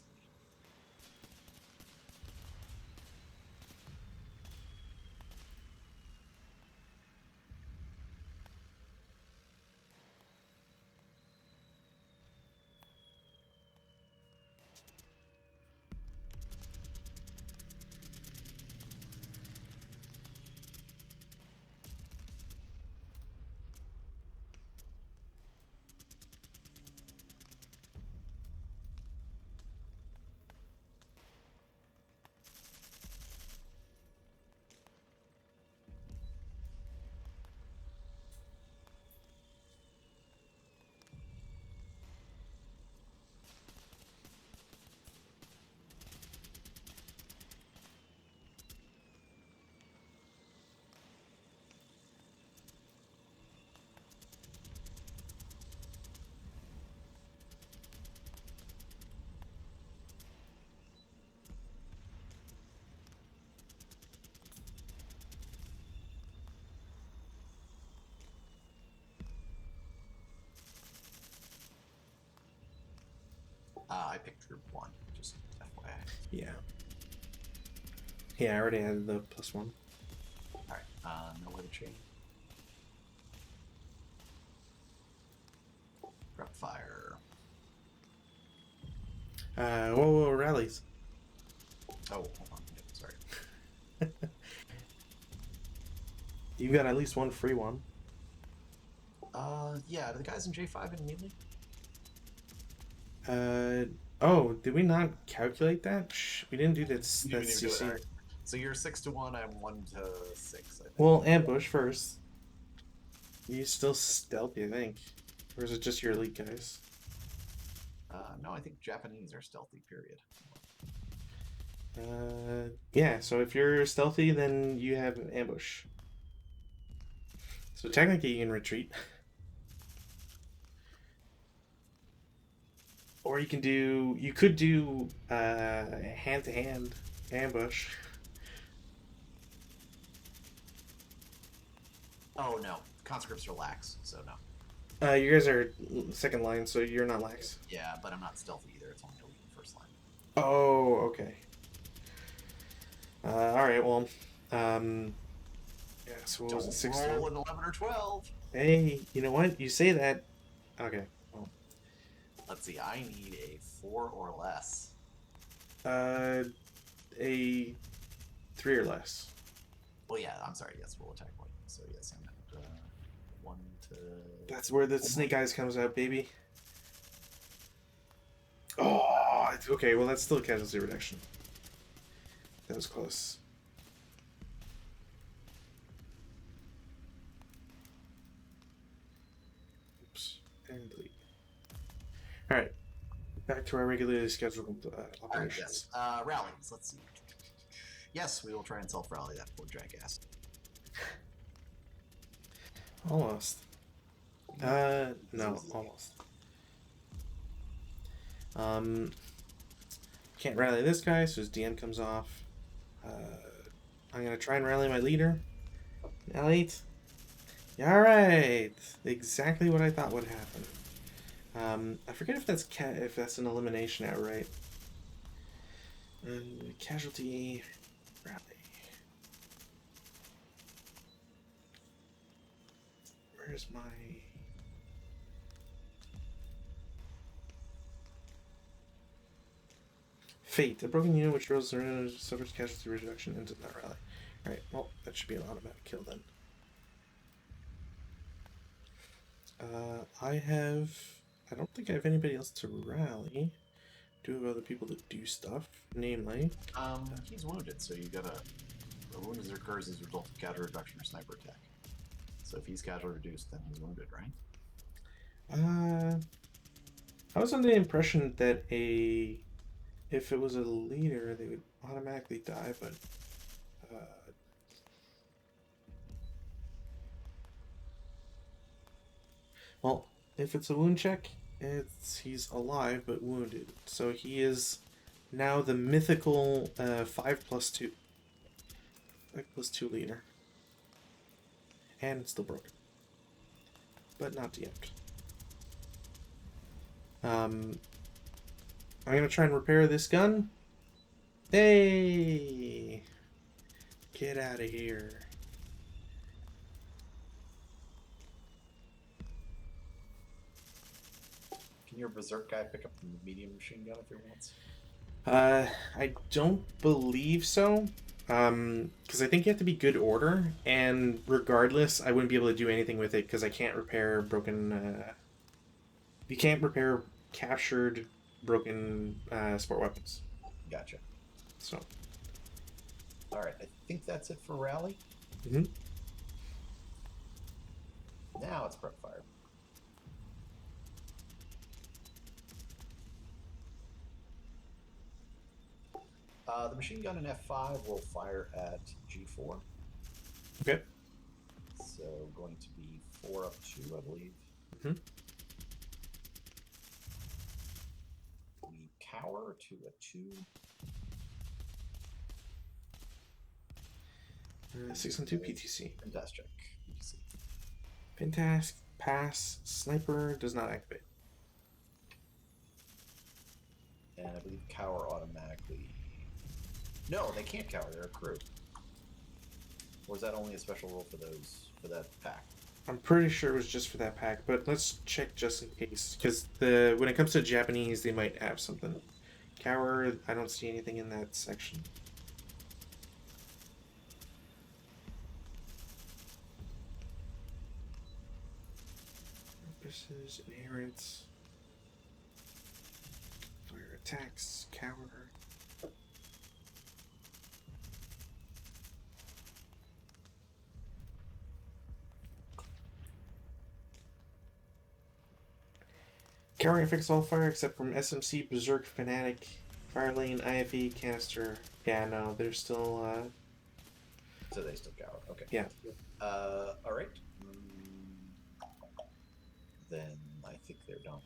I picked group 1, just FYI. Yeah. Yeah, I already had the +1. Alright, no weather chain. Prep fire. Whoa, rallies. Oh, hold on. Sorry. You got at least one free one. Yeah, are the guys in J5 in melee? Oh, did we not calculate that? Shh, we didn't do that. You That didn't even do it, CC. alright. So you're 6 to 1, I'm 1 to 6, I think. Well, ambush first. You still stealthy, I think. Or is it just your elite guys? No, I think Japanese are stealthy, period. Yeah, so if you're stealthy, then you have ambush. So technically you can retreat. Or you could do hand-to-hand ambush. Oh, no. Conscripts are lax, so no. You guys are second line, so you're not lax. Yeah, but I'm not stealthy either. It's only elite in first line. Oh, okay. Alright, well, yeah, so what was it, Don't 6 roll an 11 or 12. Hey, you know what? You say that. Okay. Well, Let's see. I need a 4 or less. a 3 or less. Well, yeah, I'm sorry. Yes, we'll attack 1. So, yes, I'm at 1 to... That's where the snake eyes comes out, baby. Oh, okay. Well, that's still casualty reduction. That was close. Oops. And delete. All right. Back to our regularly scheduled operations. All right, yes. Rallies. Let's see. Yes, we will try and self-rally that poor jackass. Almost. No, almost. Can't rally this guy, so his DM comes off. I'm gonna try and rally my leader. Elite. Alright! Exactly what I thought would happen. I forget if that's an elimination outright. Casualty rally. Where's my... Fate. A broken unit which rolls suffers casualty reduction and does not rally. Alright, well, that should be an automatic kill then. I don't think I have anybody else to rally. Do have other people that do stuff, namely... He's wounded, so you gotta... A wound that occurs as a result of casualty reduction or sniper attack. So if he's casualty reduced, then he's wounded, right? I was under the impression that if it was a leader, they would automatically die, but... well, if it's a wound check, he's alive but wounded. So he is now the mythical 5+2. 5+2 leader. And it's still broken. But not deemped. I'm gonna try and repair this gun. Hey! Get out of here. Can your berserk guy pick up the medium machine gun if he wants? I don't believe so. Because I think you have to be good order, and regardless, I wouldn't be able to do anything with it because I can't repair broken. You can't repair captured, broken sport weapons. Gotcha. So. All right, I think that's it for rally. Mm-hmm. Now it's prep fire. The machine gun in F5 will fire at G4. Okay. So going to be 4 up 2, I believe. Mm-hmm. We cower to a 2. 6 and 2 PTC. Fantastic. PTC. Fantastic. Pass. Sniper does not activate. And I believe cower automatically. No, they can't cower. They're a crew. Or is that only a special rule for that pack? I'm pretty sure it was just for that pack, but let's check just in case. Because when it comes to Japanese, they might have something. Cower, I don't see anything in that section. Purposes, inherents, fire attacks, cower. Cowering affects all fire except from SMC, Berserk, Fanatic, Fire Lane, IFE, Canister. Yeah, no, they're still, So they still cower. Okay. Yeah. Alright. Then I think they're done.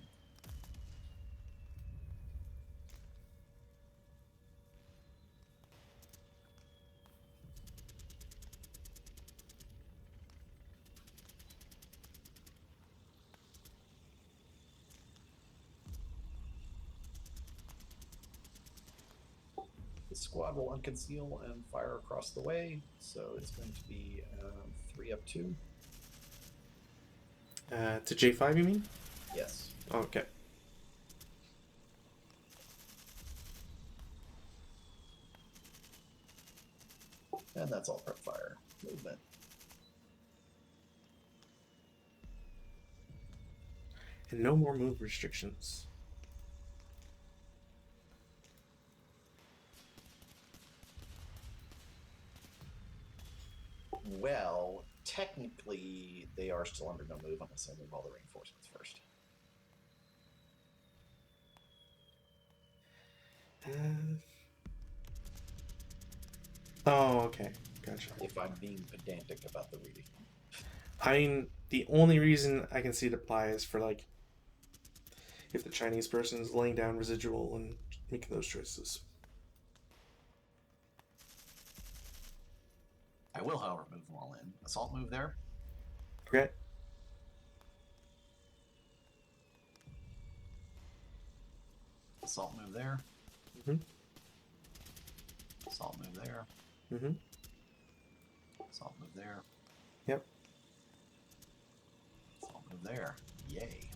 The squad will unconceal and fire across the way, so it's going to be 3 up 2. to J5, you mean? Yes. Okay. And that's all prep fire. Movement. And no more move restrictions. Well, technically, they are still under no move unless I move all the reinforcements first. Oh, okay. Gotcha. If I'm being pedantic about the reading. I mean, the only reason I can see it apply is for, like, if the Chinese person's laying down residual and making those choices. I will, however, move them all in. Assault move there. Okay. Assault move there. Mm-hmm. Assault move there. Mm-hmm. Assault move there. Yep. Assault move there. Yay.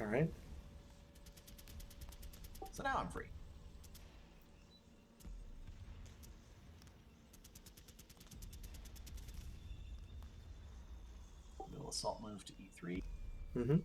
All right. So now I'm free. We'll assault move to E3. Mm-hmm.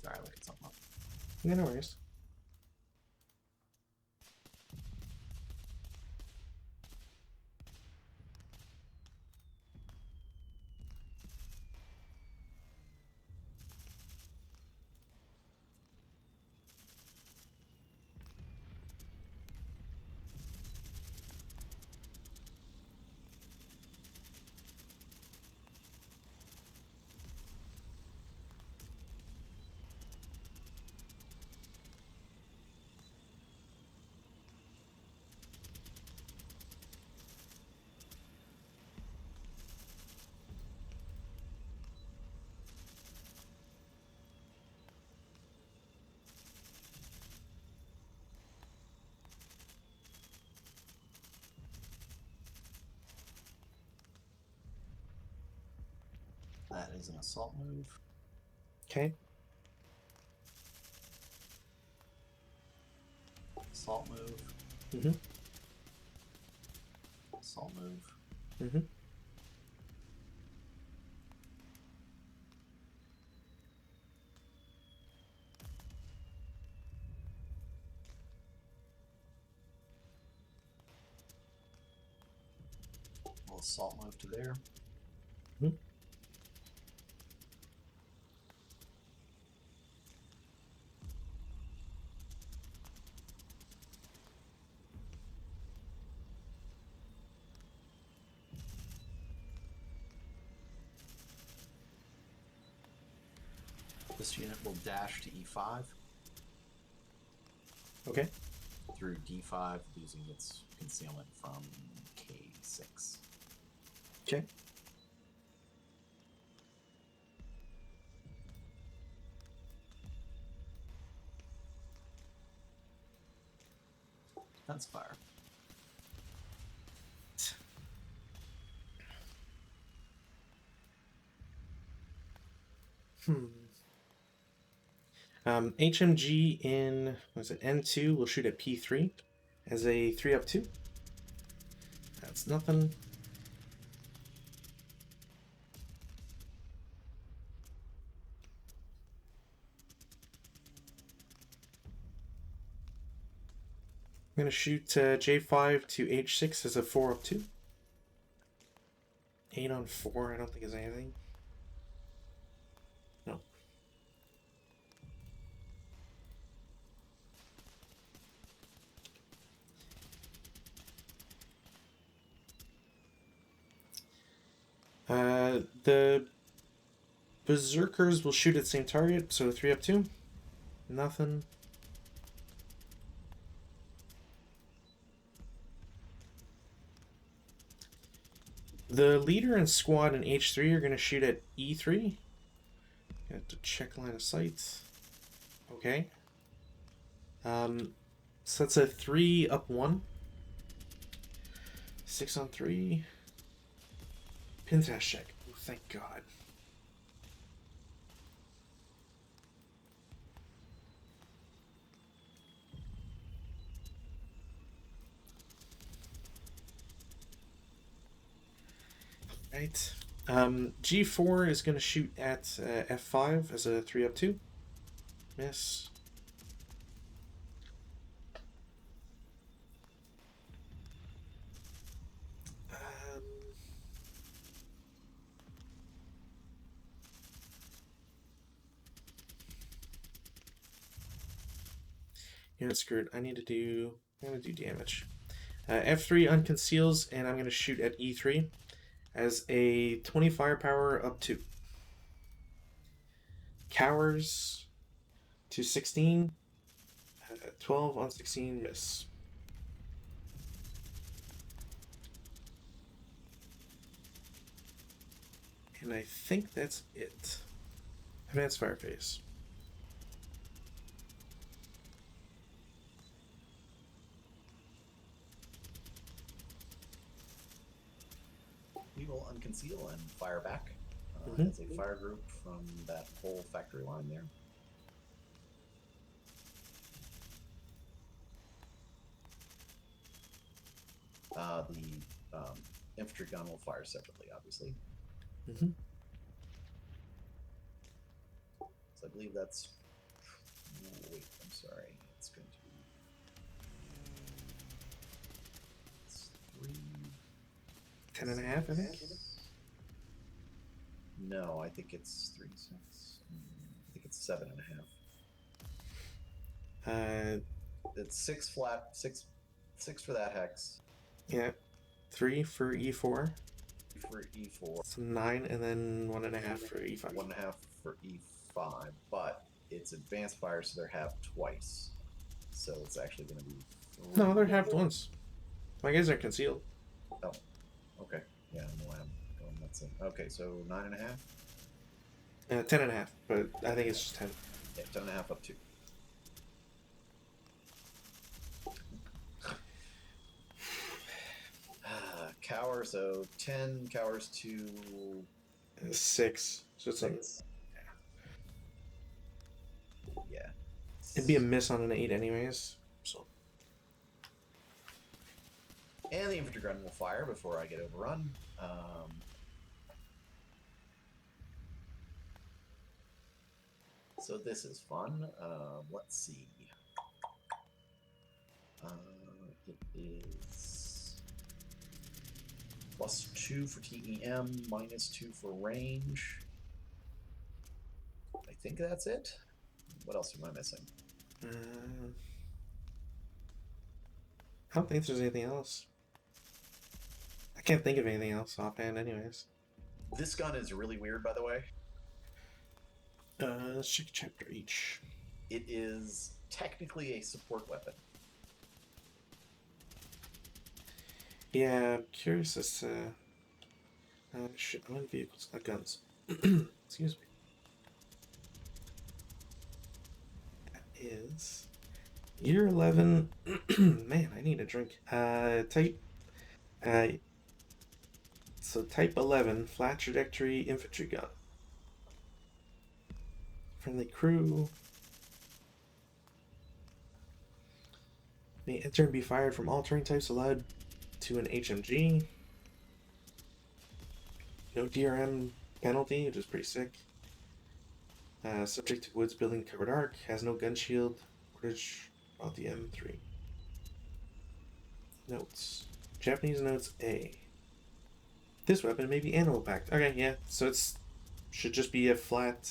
Sorry, I looked at something up. Yeah, no worries. That is an assault move. Okay. Assault move. Mm-hmm. Assault move. Mm-hmm. We'll assault move to there. Mm-hmm. This unit will dash to E5 Okay. through D5, losing its concealment from K6. Okay. Defense fire. HMG in, what is it, N2 will shoot at P3 as a 3-up 2. That's nothing. I'm going to shoot J5 to H6 as a 4-up 2. 8 on 4, I don't think is anything. No. The Berserkers will shoot at the same target, so 3-up 2. Nothing. The leader and squad in H3 are going to shoot at E3. Got to check line of sight. Okay. So that's a 3-up 1. 6 on 3. Pintash check. Oh, thank God. Right. G4 is going to shoot at F5 as a 3-up 2. Miss. You know, screwed. I'm going to do damage. F3 unconceals, and I'm going to shoot at E3 as a 20 firepower up 2. Cowers to 16. 12 on 16, miss. And I think that's it. Advanced fire phase. We will unconceal and fire back Mhm. as a fire group from that whole factory line there. The infantry gun will fire separately, obviously. Mhm. So I believe that's Wait, I'm sorry. It's going to be. It's 3. 10.5, I think. No, I think it's 3, 6. I think it's 7.5. It's 6 flat, 6 for that hex. Yeah, 3 for E4. For E4. So 9, and then 1.5 for E5. 1.5 for E5, but it's advanced fire, so they're halved twice. So it's actually going to be 3. No, they're halved once. My guys are concealed. Oh, okay. Yeah, no, I'm going nuts. Okay, so 9.5. 10.5, but I think it's just 10. Yeah, 10.5 up 2. Cower, so 10 cowers to 6. So it's like, yeah. it'd be a miss on an 8 anyways. So. And the infantry gun will fire before I get overrun. So this is fun. Let's see. It is +2 for TEM, -2 for range. I think that's it. What else am I missing? I don't think there's anything else. I can't think of anything else offhand anyways. This gun is really weird, by the way. Let's check chapter each. It is technically a support weapon. Yeah, I'm curious as to... shit, I'm in vehicles, not guns. Excuse me. That is... Year 11... Man, I need a drink. Type... So type 11, flat trajectory infantry gun. Friendly crew. May enter and be fired from all terrain types allowed to an HMG. No DRM penalty, which is pretty sick. Subject to woods building covered arc. Has no gun shield. Wordage about the M3. Notes. Japanese notes A. This weapon may be animal packed. Okay, yeah. So it's should just be a flat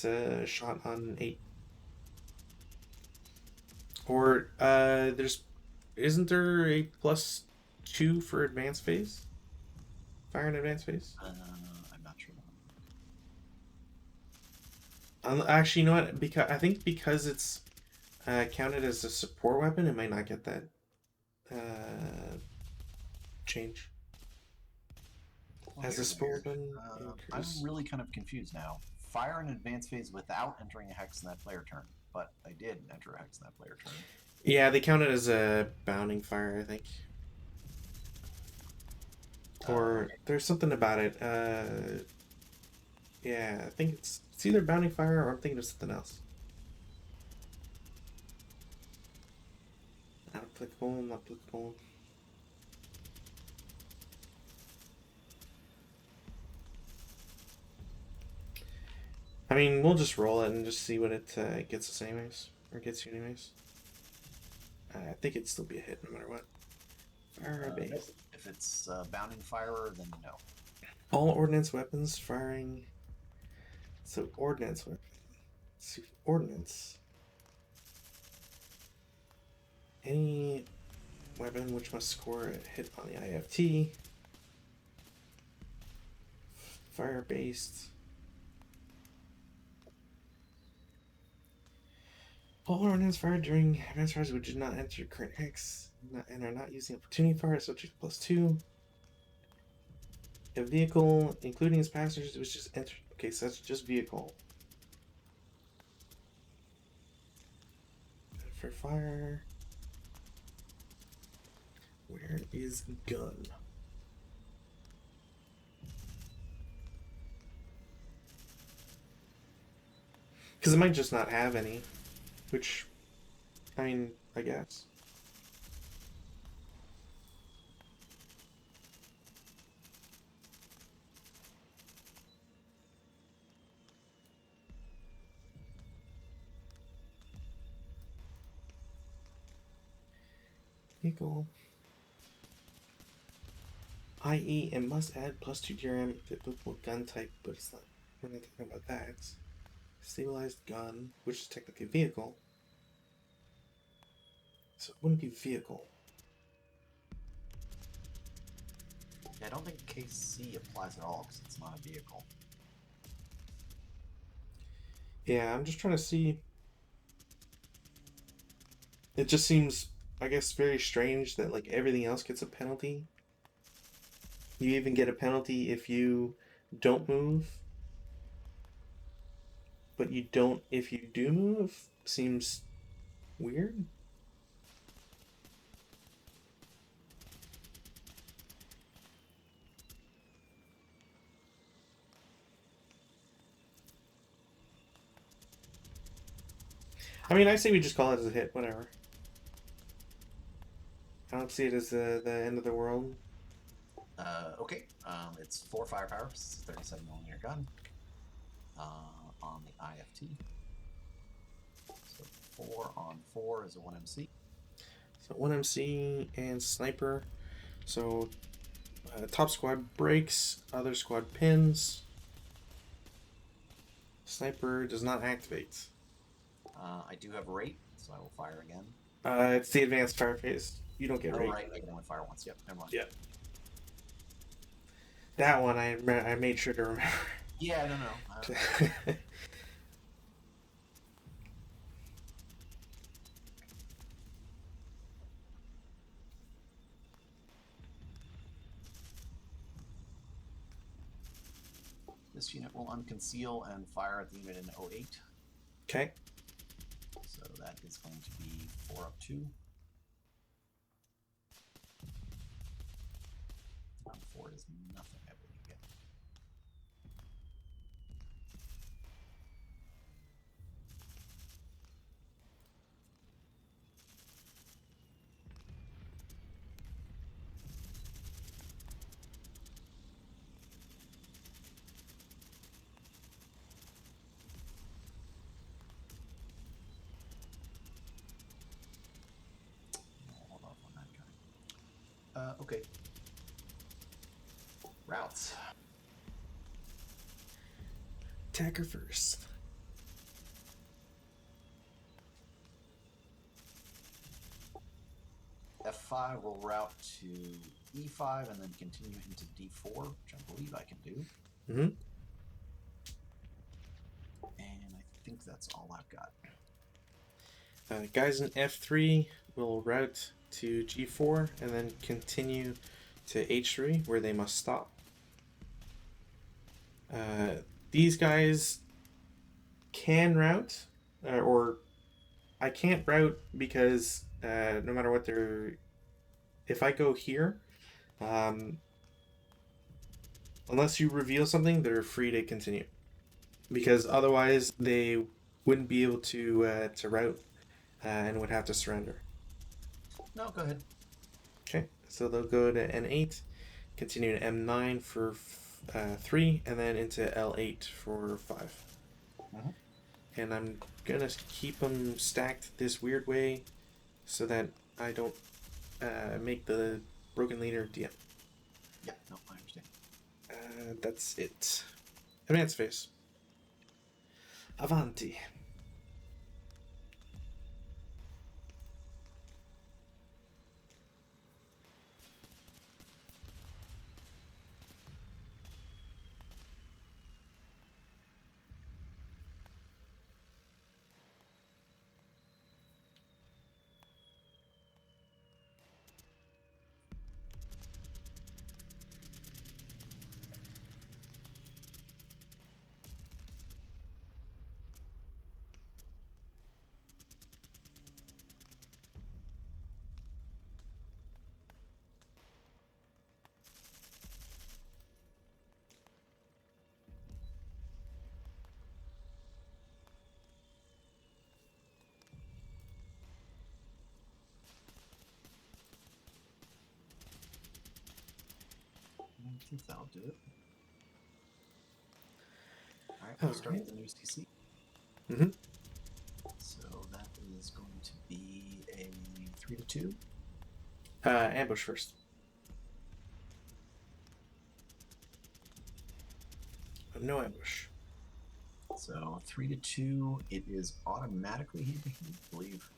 shot on 8. Or isn't there a +2 for advanced phase? Fire in advanced phase? I'm not sure. Actually, you know what? Because it's counted as a support weapon, it might not get that change. Well, As a here's support weird. weapon, I'm really kind of confused now. Fire in advanced phase without entering a hex in that player turn, but I did enter a hex in that player turn. Yeah, they count it as a bounding fire, I think. Or there's something about it. Yeah, I think it's either bounding fire or I'm thinking of something else. Not applicable, not applicable. I mean, we'll just roll it and just see what it gets us anyways. Or gets you anyways. I think it'd still be a hit no matter what. Fire base. If it's bounding firer, then no. All ordnance weapons firing. So ordnance weapon. So ordnance. Any weapon which must score a hit on the IFT. Fire based. All ordnance fired during advanced fires which did not enter current hex and are not using opportunity fire subject +2. A vehicle, including its passengers, which just entered. Okay, so that's just vehicle. For fire. Where is gun? Because it might just not have any. Which, I mean, I guess. vehicle. I.e., it must add +2 DRM to the applicable gun type, but it's not. We're not talking about that. Stabilized gun, which is technically a vehicle. So it wouldn't be vehicle. Yeah, I don't think KC applies at all because it's not a vehicle. Yeah, I'm just trying to see. It just seems, I guess, very strange that like everything else gets a penalty. You even get a penalty if you don't move, but you don't if you do move. Seems weird. I mean, I say we just call it as a hit, whatever. I don't see it as the end of the world. Okay. It's 4 firepower. It's a 37mm gun. On the IFT. So 4 on 4 is a 1MC. So 1MC and sniper. So top squad breaks, other squad pins. Sniper does not activate. I do have rate, so I will fire again. It's the advanced fire phase. You don't get rate. Right. I can only fire once. Yep. Never mind. Yeah. That one I made sure to remember. Yeah. No. This unit will unconceal and fire at the unit in 08. Okay. So that is going to be 4 up 2. On 4 is nothing, I believe. Yet. Hold off on that guy. Okay. Routes. Attacker first. F5 will route to E5 and then continue into D4, which I believe I can do. Mm-hmm. And I think that's all I've got. Guys in F3 will route to G4 and then continue to H3 where they must stop. These guys can route, or I can't route because no matter what they're... If I go here, unless you reveal something, they're free to continue. Because otherwise they wouldn't be able to route and would have to surrender. No, go ahead. Okay, so they'll go to N8, continue to M9 for 3, and then into L8 for 5. Mhm. And I'm gonna keep them stacked this weird way so that I don't make the broken leader DM. Yeah, no, I understand. That's it. Advance phase. Avanti. I think that'll do it. Alright, we'll start with the new CC. Mm-hmm. So that is going to be a 3 to 2. Ambush first. No ambush. So 3 to 2, it is automatically hand-to-hand, I believe.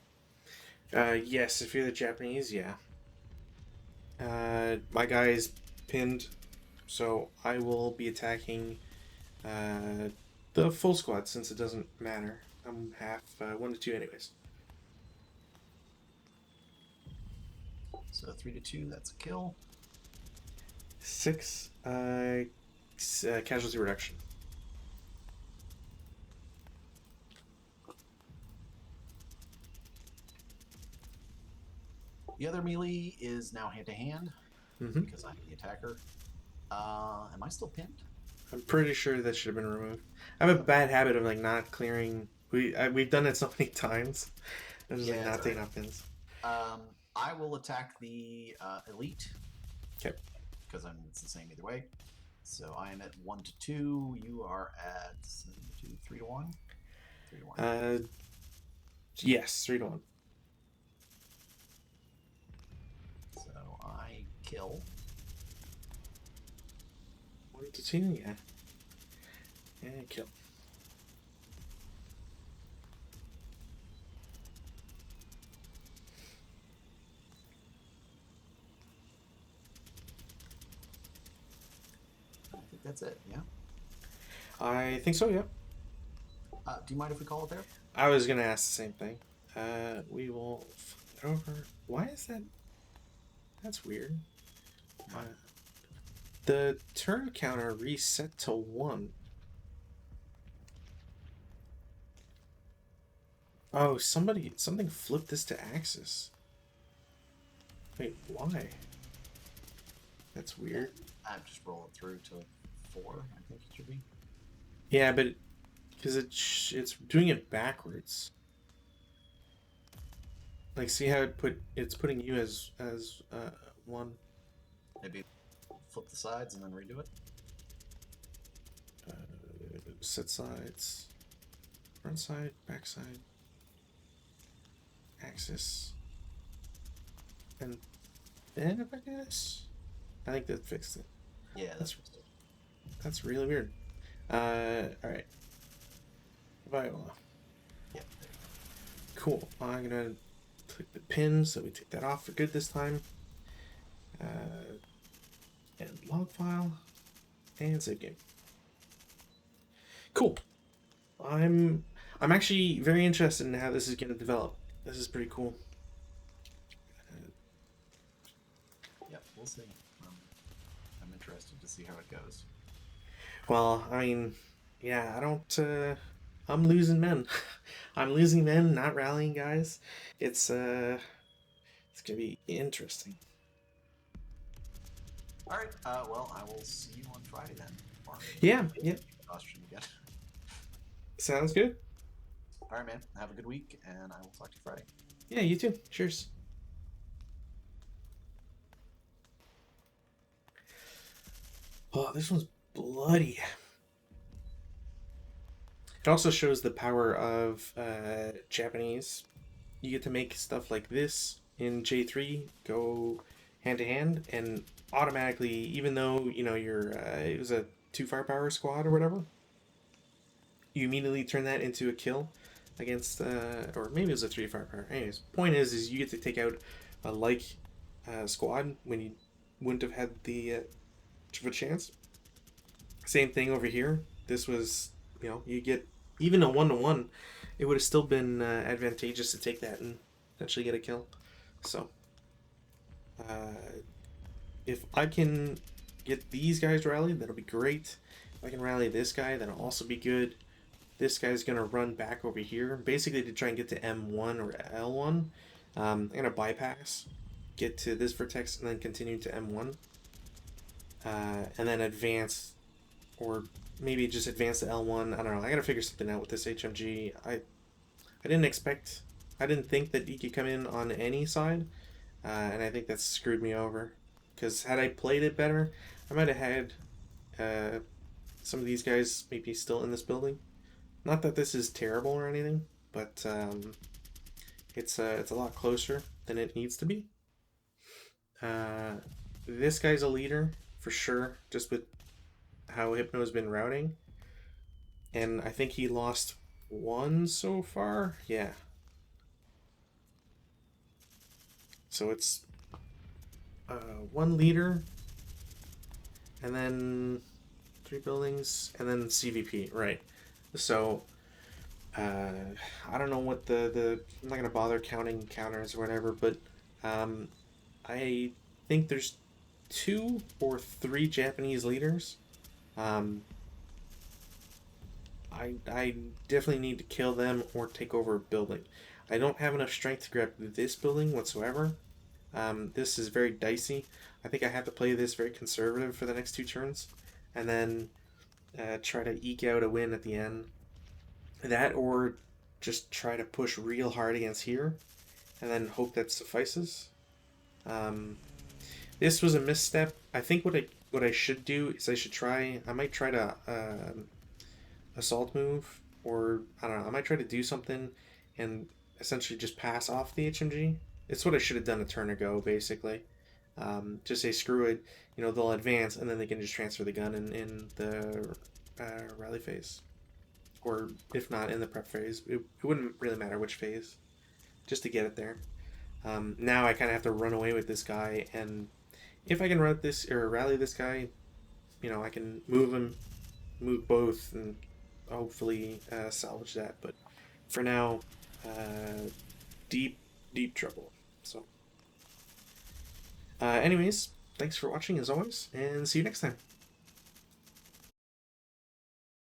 Yes, if you're the Japanese, yeah. My guy is pinned, so I will be attacking the full squad since it doesn't matter. I'm half 1 to 2 anyways. So 3 to 2, that's a kill. 6 casualty reduction. The other melee is now hand-to-hand Mm-hmm. because I'm the attacker. Am I still pinned? I'm pretty sure that should have been removed. I have a bad habit of like not clearing. We've done it so many times, and just, like Yeah, not it's taking alright. off pins. I will attack the elite. Okay. Because it's the same either way. So I am at 1 to 2. You are at 3 to 1. 3 to 1. Yes, 3 to 1. So I kill. 1 to 2, yeah. And kill. I think that's it. Yeah. I think so, yeah. Do you mind if we call it there? I was gonna ask the same thing. We will flip it over. Why is that? That's weird. The turn counter reset to 1. Oh, something flipped this to Axis. Wait, why? That's weird. I'm just rolling through to 4. I think it should be. Yeah, but because it's doing it backwards. Like, see how it's putting you as 1. Maybe flip the sides and then redo it. Set sides, front side, back side, Axis, and then if I guess, I think that fixed it. Yeah, That's really weird. All right. Viola. Yeah. Cool. I'm gonna click the pin so we take that off for good this time. And log file and save game. Cool. I'm actually very interested in how this is going to develop. This is pretty cool. Yep, we'll see. I'm interested to see how it goes. Well, I mean, yeah, I don't. I'm losing men. I'm losing men, not rallying guys. It's gonna be interesting. All right. Well, I will see you on Friday then. Yeah. Exhaustion again. Sounds good. All right, man. Have a good week, and I will talk to you Friday. Yeah, you too. Cheers. Oh, this one's bloody. It also shows the power of Japanese. You get to make stuff like this in J3 go hand to hand, and automatically, even though you're it was a 2 firepower squad or whatever, you immediately turn that into a kill against, or maybe it was a 3 firepower. Anyways, point is you get to take out a squad when you wouldn't have had the much of a chance. Same thing over here. This was, you get even a 1-to-1, it would have still been advantageous to take that and potentially get a kill. So, if I can get these guys rallied, that'll be great. If I can rally this guy, that'll also be good. This guy's going to run back over here, basically to try and get to M1 or L1. I'm going to bypass, get to this vertex, and then continue to M1. And then advance, or maybe just advance to L1. I don't know. I got to figure something out with this HMG. I didn't think that he could come in on any side, and I think that's screwed me over. Because had I played it better, I might have had some of these guys maybe still in this building. Not that this is terrible or anything, but it's a lot closer than it needs to be. This guy's a leader for sure, just with how Hypno's been routing. And I think he lost one so far. Yeah. So it's one leader, and then 3 buildings, and then CVP, right? So I don't know what I'm not gonna bother counting counters or whatever, but um, I think there's 2 or 3 Japanese leaders. Um, I definitely need to kill them or take over a building. I don't have enough strength to grab this building whatsoever. This is very dicey. I think I have to play this very conservative for the next 2 turns, and then try to eke out a win at the end. That, or just try to push real hard against here, and then hope that suffices. Um, this was a misstep. I think what I should do is I might try to assault move, or I don't know, I might try to do something and essentially just pass off the HMG. It's what I should have done a turn ago, basically. Just say screw it, they'll advance and then they can just transfer the gun in the rally phase, or if not in the prep phase. It wouldn't really matter which phase, just to get it there. Now I kind of have to run away with this guy, and if I can rally this guy, I can move both, and hopefully salvage that. But for now, deep trouble. So, anyways, thanks for watching as always, and see you next time.